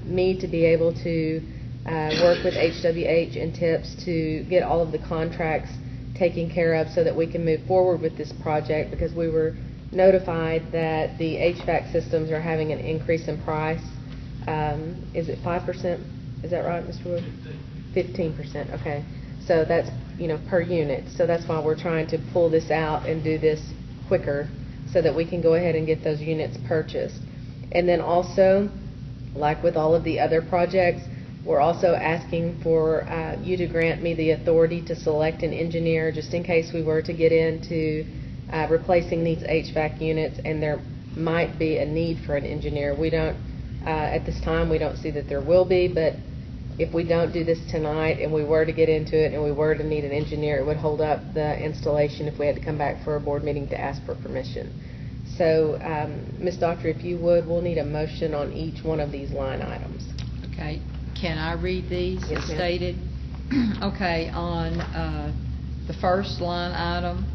me to be able to work with HWH and TIPS to get all of the contracts taken care of so that we can move forward with this project, because we were notified that the HVAC systems are having an increase in price. Is it 5%? Is that right, Mr. Wood? 15%, okay. So that's, per unit. So that's why we're trying to pull this out and do this quicker so that we can go ahead and get those units purchased. And then also, like with all of the other projects, we're also asking for you to grant me the authority to select an engineer just in case we were to get into replacing these HVAC units and there might be a need for an engineer. We don't, at this time, we don't see that there will be, but if we don't do this tonight and we were to get into it and we were to need an engineer, it would hold up the installation if we had to come back for a board meeting to ask for permission. So, Ms. Doctor, if you would, we'll need a motion on each one of these line items. Okay, can I read these Yes, as ma'am. stated? Okay, on the first line item,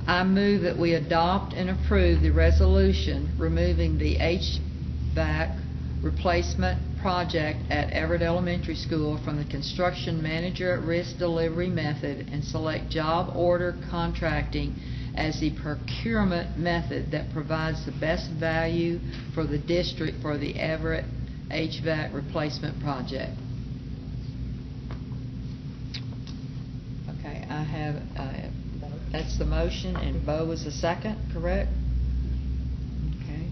I move that we adopt and approve the resolution removing the HVAC replacement project at Everett Elementary School from the construction manager at risk delivery method and select job order contracting as the procurement method that provides the best value for the district for the Everett HVAC replacement project. Okay, I have, that's the motion, and Bo was the second, correct? Okay.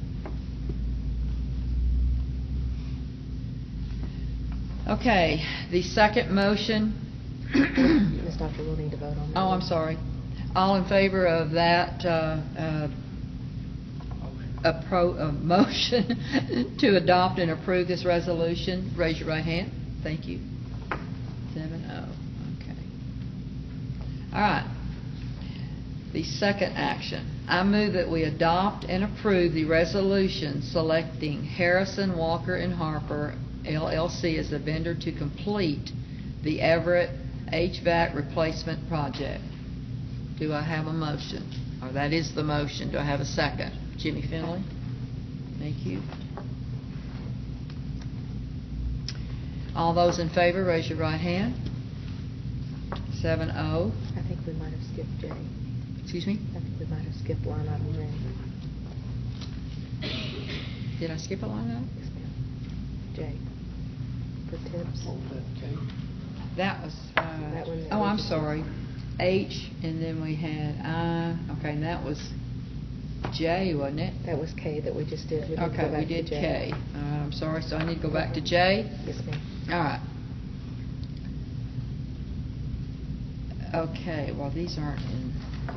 Okay, the second motion. Ms. Doctor, we'll need to vote on that. Oh, I'm sorry. All in favor of that motion to adopt and approve this resolution, raise your right hand. Thank you. 7-0. Okay. All right. The second action. I move that we adopt and approve the resolution selecting Harrison, Walker, and Harper, LLC as the vendor to complete the Everett HVAC replacement project. Do I have a motion? Or that is the motion. Do I have a second? Jimmy Finley? Thank you. All those in favor, raise your right hand. 7-0. I think we might have skipped J. Excuse me? I think we might have skipped line item J. Did I skip a line item? Yes, ma'am. J. For tips. That was, That one that oh, we I'm just- sorry. H, and then we had I. Okay, and that was J, wasn't it? That was K that we just did. We need to go Okay, back we to did J. K. I'm sorry, so I need to go back to J. Yes, ma'am. All right. Okay, well, these aren't in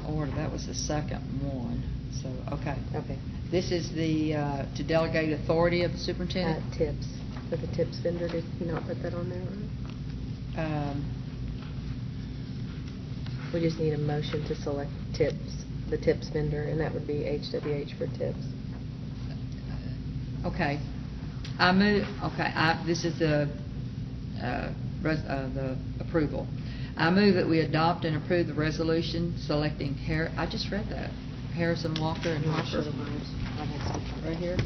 order. That was the second one. So, okay. Okay. This is the, to delegate authority of the superintendent? Tips. For the tips vendor, did you not put that on there, right? We just need a motion to select tips, the tips vendor, and that would be HWH for tips. Okay. I move, okay, this is the approval. I move that we adopt and approve the resolution selecting I just read that. Harrison, Walker, and Harper. Right here?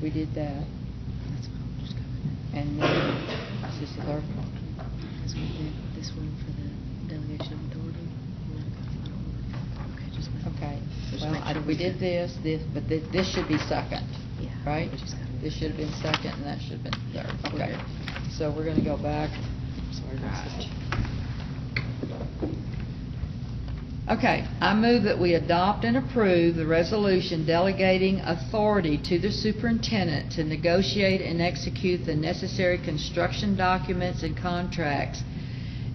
We did that. And then, this is the third one. This one for the delegation of authority. Okay, just Okay, Just well, make sure we did this, but this should be second, Yeah. right? we just gotta- This should have been second, and that should have been third. We're Okay, good. so we're gonna go back. Sorry, Right. Okay, I move that we adopt and approve the resolution delegating authority to the superintendent to negotiate and execute the necessary construction documents and contracts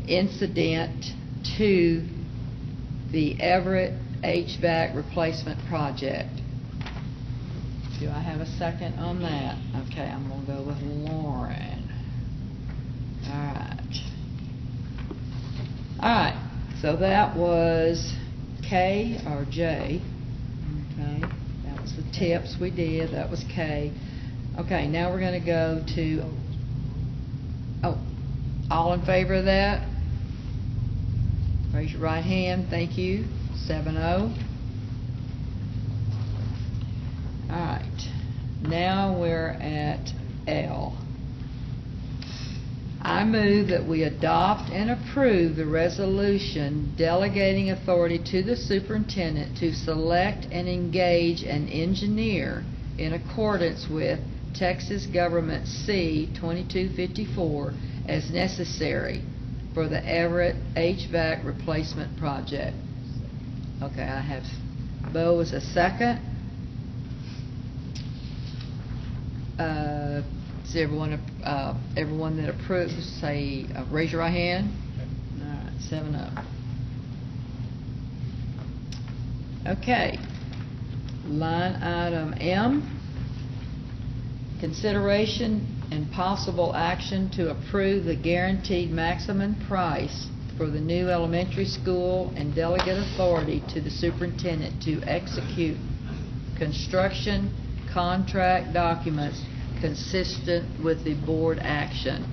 incident to the Everett HVAC replacement project. Do I have a second on that? Okay, I'm gonna go with Lauren. All right. All right, so that was K or J? Okay, that was the tips we did, that was K. Okay, now we're gonna go to, all in favor of that? Raise your right hand, thank you, 7-0. All right, now we're at L. I move that we adopt and approve the resolution delegating authority to the superintendent to select and engage an engineer in accordance with Texas Government C 2254 as necessary for the Everett HVAC replacement project. Okay, I have Bo as a second. Does everyone that approves say, raise your right hand? All right, 7-0. Okay. Line item M, consideration and possible action to approve the guaranteed maximum price for the new elementary school and delegate authority to the superintendent to execute construction contract documents consistent with the board action.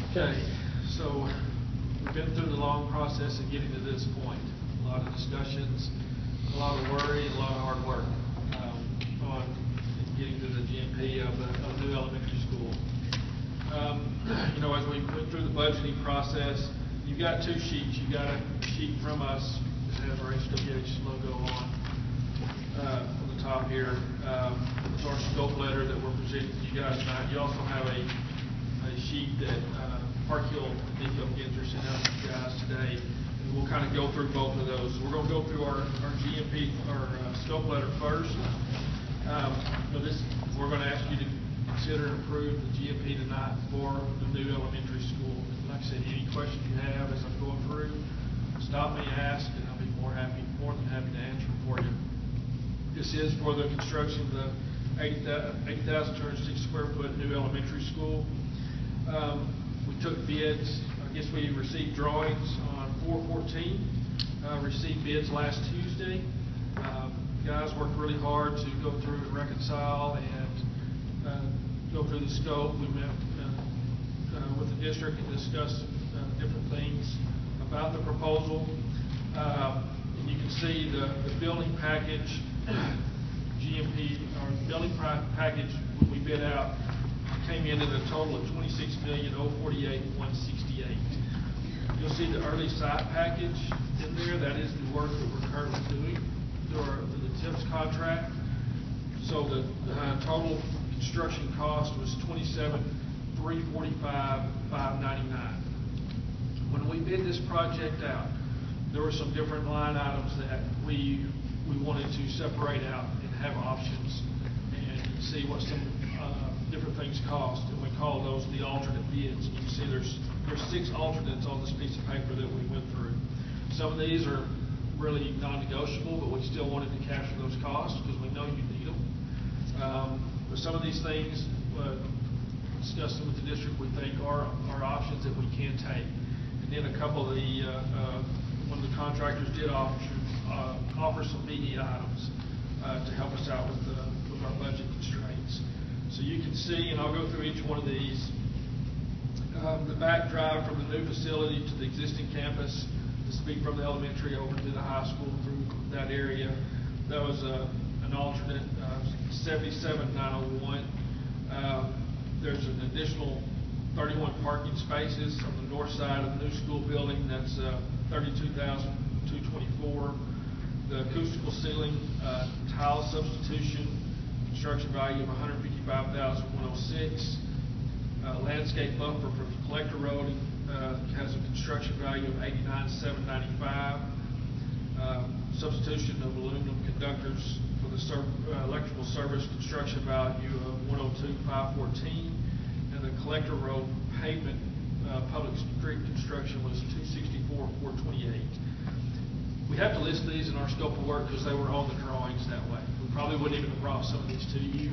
Okay, so we've been through the long process of getting to this point. A lot of discussions, a lot of worry, and a lot of hard work on getting to the GMP of a new elementary school. You know, as we went through the budgeting process, you've got two sheets. You've got a sheet from us that has our HWH logo on the top here. It's our scope letter that we're presenting to you guys tonight. You also have a sheet that Park Hill Nico Ginter sent out to you guys today. And we'll kind of go through both of those. We're going to go through our GMP, our scope letter first. We're going to ask you to consider and approve the GMP tonight for the new elementary school. And like I said, any questions you have as I'm going through, stop me, ask, and I'll be more than happy to answer them for you. This is for the construction of the 80,206 square foot new elementary school. We took bids. I guess we received drawings on 4/14. Received bids last Tuesday. Guys worked really hard to go through and reconcile and go through the scope. We met with the district and discussed different things about the proposal. And you can see the building package, GMP, or building package when we bid out came in at a total of $26,048,168. You'll see the early site package in there. That is the work that we're currently doing through the TIPS contract. So the total construction cost was $27,345,599. When we bid this project out, there were some different line items that we wanted to separate out and have options and see what some different things cost, and we call those the alternate bids. You can see there's 6 alternates on this piece of paper that we went through. Some of these are really non-negotiable, but we still wanted to capture those costs because we know you need them. But some of these things, discussing with the district, we think are options that we can take. And then a couple of one of the contractors did offer some media items to help us out with our budget constraints. So you can see, and I'll go through each one of these, the back drive from the new facility to the existing campus, to speak from the elementary over to the high school through that area. That was an alternate, 77,901. There's an additional 31 parking spaces on the north side of the new school building. That's 32,224. The acoustical ceiling tile substitution, construction value of $155,106. Landscape buffer for Collector Road has a construction value of $89,795. Substitution of aluminum conductors for the electrical service construction value of $102,514. And the Collector Road pavement public street construction was $264,428. We have to list these in our scope of work because they were on the drawings that way. We probably wouldn't even have brought some of these to you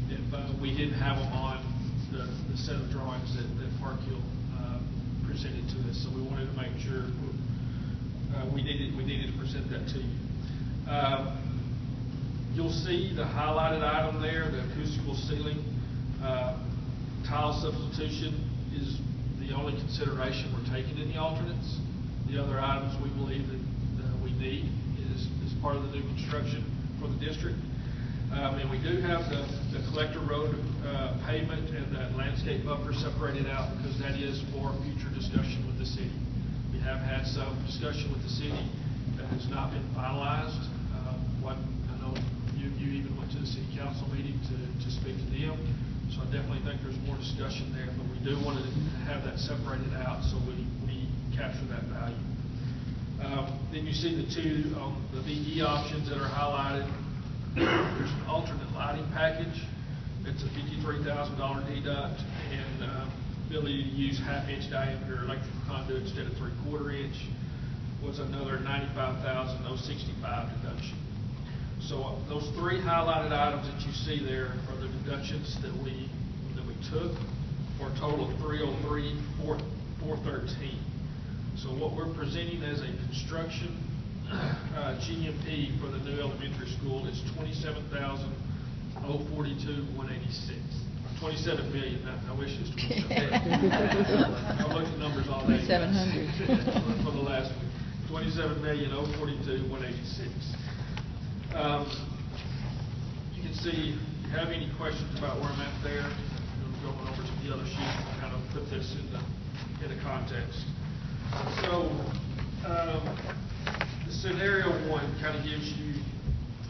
if we didn't have them on the set of drawings that Park Hill presented to us. So we wanted to make sure we needed to present that to you. You'll see the highlighted item there, the acoustical ceiling. Tile substitution is the only consideration we're taking in the alternates. The other items we believe that we need is part of the new construction for the district. And we do have the collector road pavement and that landscape buffer separated out because that is for future discussion with the city. We have had some discussion with the city that has not been finalized. I know you even went to the city council meeting to speak to them. So I definitely think there's more discussion there, but we do want to have that separated out so we capture that value. Then you see the two the VE options that are highlighted. There's an alternate lighting package. It's a $53,000 deduct and ability to use half-inch diameter electrical conduit instead of 3/4 inch was another $95,065 deduction. So those three highlighted items that you see there are the deductions that we took for a total of $303,413. So what we're presenting as a construction GMP for the new elementary school is $27,042,186. 27 million. I wish it was 27. I looked at numbers all day. 700 for the last one. 27,042,186. You can see, if you have any questions about where I'm at there, going over to the other sheet and kind of put this in a context. So, the scenario one kind of gives you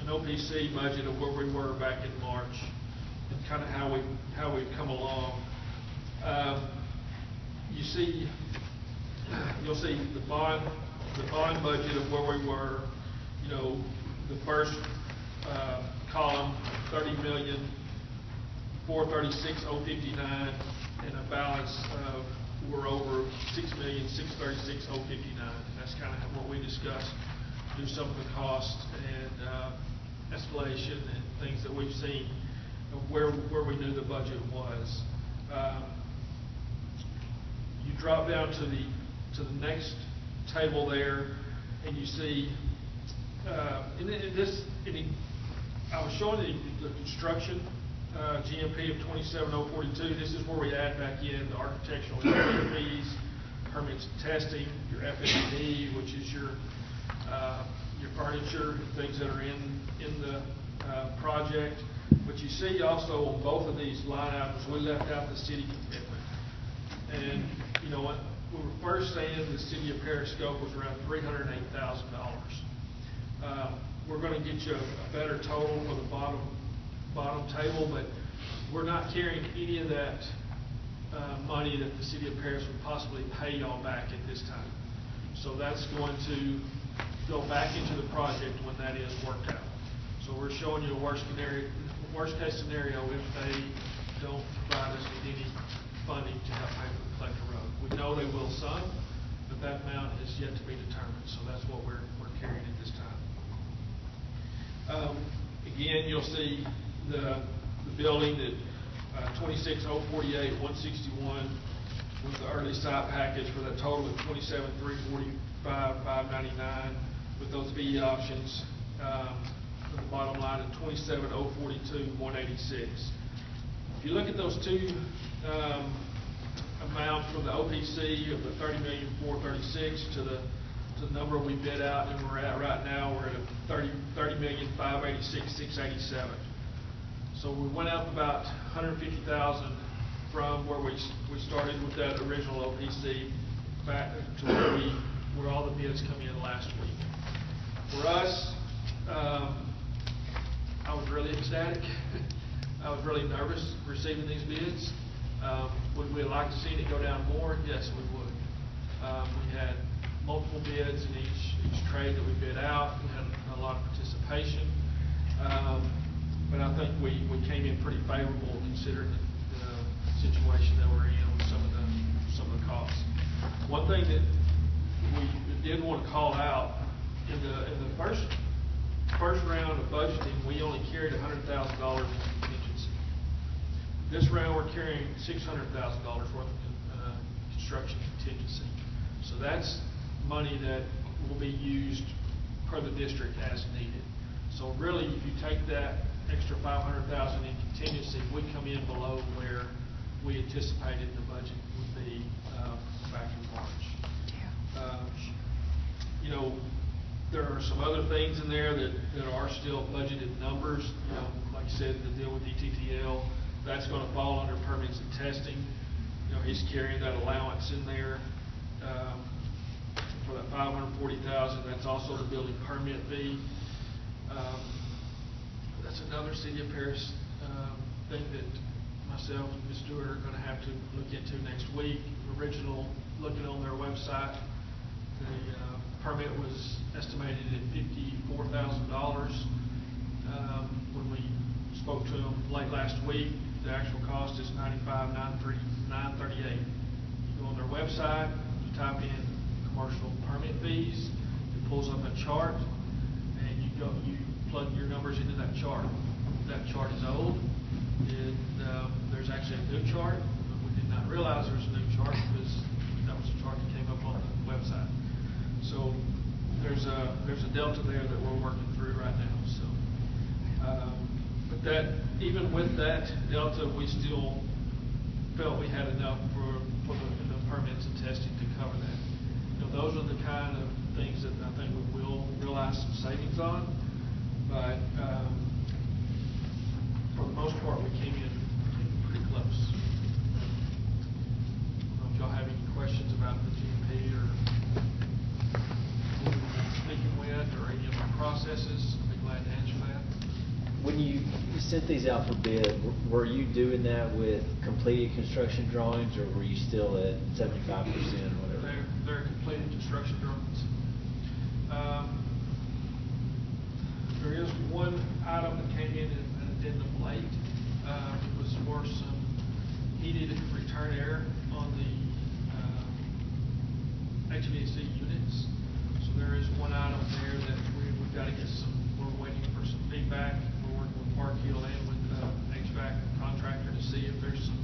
an OPC budget of where we were back in March and kind of how we've come along. You'll see the bond budget of where we were. You know, the first column, $30,436,059, and a balance of we're over $6,636,059. That's kind of what we discussed. Do some of the cost and escalation and things that we've seen of where we knew the budget was. You drop down to the next table there, and you see. I was showing the construction GMP of 27,042. This is where we add back in the architectural fees, permits and testing, your FF&E, which is your furniture, things that are in the project. But you see also on both of these line items, we left out the city commitment. And you know what? We were first saying the city of Periscope was around $308,000. We're going to get you a better total for the bottom table, but we're not carrying any of that money that the city of Paris would possibly pay y'all back at this time. So that's going to go back into the project when that is worked out. So we're showing you a worst case scenario if they don't provide us with any funding to help pay for the collector road. We know they will some, but that amount is yet to be determined. So that's what we're carrying at this time. Again, you'll see the building that 26,048,161 was the early site package for that total of 27,345,599 with those VE options. The bottom line at 27,042,186. If you look at those two amounts from the OPC of the 30,436,000 to the number we bid out and we're at right now, we're at a 30,586,687. So we went up about 150,000 from where we started with that original OPC back to where all the bids come in last week. For us, I was really ecstatic. I was really nervous receiving these bids. Would we have liked to see it go down more? Yes, we would. We had multiple bids in each trade that we bid out. We had a lot of participation. But I think we came in pretty favorable considering the situation that we're in with some of the costs. One thing that we did want to call out in the first round of budgeting, we only carried $100,000 in contingency. This round we're carrying $600,000 worth of construction contingency. So that's money that will be used per the district as needed. So really, if you take that extra $500,000 in contingency, we come in below where we anticipated the budget would be back in March. You know, there are some other things in there that are still budgeted numbers. You know, like I said, the deal with ETTL, that's going to fall under permits and testing. You know, he's carrying that allowance in there for that $540,000. That's also the building permit fee. That's another City of Paris thing that myself and Ms. Stewart are going to have to look into next week. Looking on their website, the permit was estimated at $54,000. When we spoke to them late last week, the actual cost is $95,938. You go on their website, you type in commercial permit fees, it pulls up a chart, and you plug your numbers into that chart. That chart is old, and there's actually a new chart, but we did not realize there was a new chart because that was a chart that came up on the website. So there's a delta there that we're working through right now. So, but that even with that delta, we still felt we had enough for the permits and testing to cover that. You know, those are the kind of things that I think we will realize some savings on. But for the most part, we came in pretty close. I don't know if y'all have any questions about the GMP or speaking with or any of our processes. I'd be glad to answer that. When you sent these out for bid, were you doing that with completed construction drawings, or were you still at 75% or whatever? They're completed construction drawings. There is one item that came in an addendum late. It was for some heated return air on the HVAC units. So there is one item there that we've got to get we're waiting for some feedback. We're working with Park Hill and with HVAC contractor to see if there's some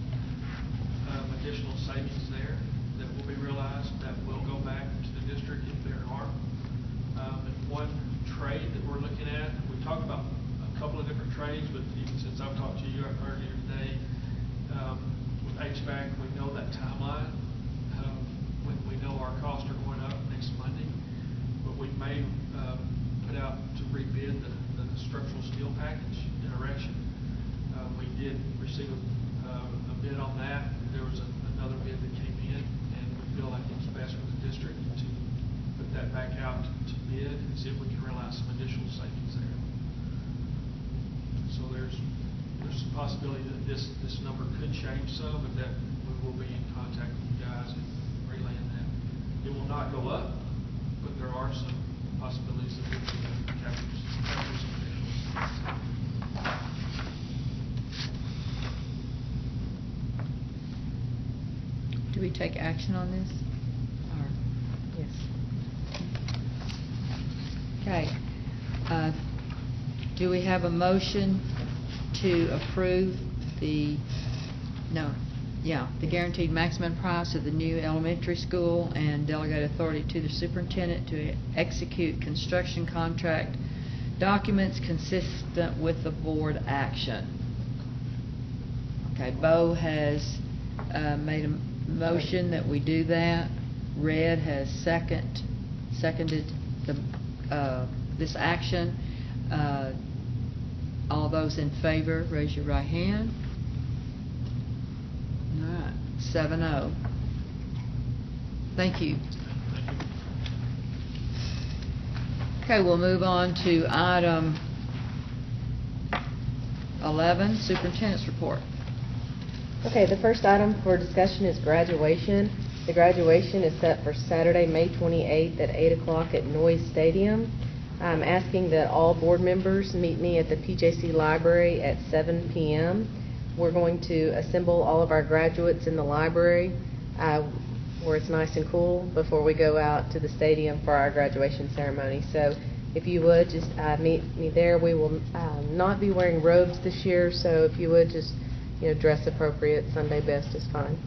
additional savings there that will be realized that will go back to the district if there are. And one trade that we're looking at, we talked about a couple of different trades, but even since I've talked to you earlier today, with HVAC, we know that timeline. When we know our costs are going up next Monday, but we may put out to rebid the structural steel package in erection. We did receive a bid on that. There was another bid that came in, and we feel like it's best for the district to put that back out to bid and see if we can realize some additional savings there. So there's some possibility that this number could change some, but that we will be in contact with you guys and relaying that. It will not go up, but there are some possibilities that we can capture some additional savings. Do we take action on this? Or, yes. Okay. Do we have a motion to approve the guaranteed maximum price of the new elementary school and delegate authority to the superintendent to execute construction contract documents consistent with the board action? Okay, Bo has made a motion that we do that. Red has seconded this action. All those in favor, raise your right hand. All right, 7-0. Thank you. Okay, we'll move on to item 11, superintendent's report. Okay, the first item for discussion is graduation. The graduation is set for Saturday, May 28th at 8 o'clock at Noyes Stadium. I'm asking that all board members meet me at the PJC Library at 7 p.m. We're going to assemble all of our graduates in the library where it's nice and cool before we go out to the stadium for our graduation ceremony. So if you would, just meet me there. We will not be wearing robes this year, so if you would just dress appropriate. Sunday best is fine.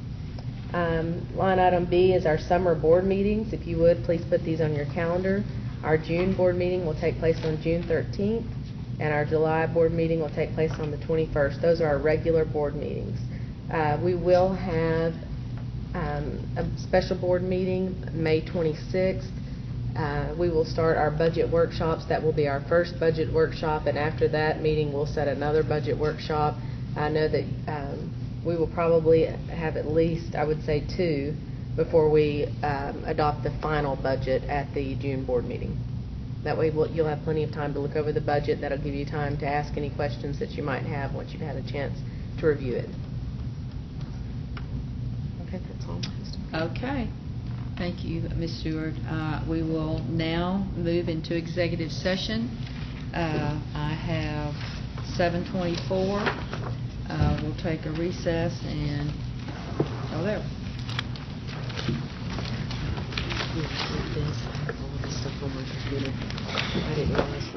Line item B is our summer board meetings. If you would, please put these on your calendar. Our June board meeting will take place on June 13th, and our July board meeting will take place on the 21st. Those are our regular board meetings. We will have a special board meeting May 26th. We will start our budget workshops. That will be our first budget workshop, and after that meeting, we'll set another budget workshop. I know that we will probably have at least, I would say, 2 before we adopt the final budget at the June board meeting. That way you'll have plenty of time to look over the budget. That'll give you time to ask any questions that you might have once you've had a chance to review it. Okay, that's all. Okay. Thank you, Ms. Stewart. We will now move into executive session. I have 7:24. We'll take a recess and, oh, there. I didn't realize.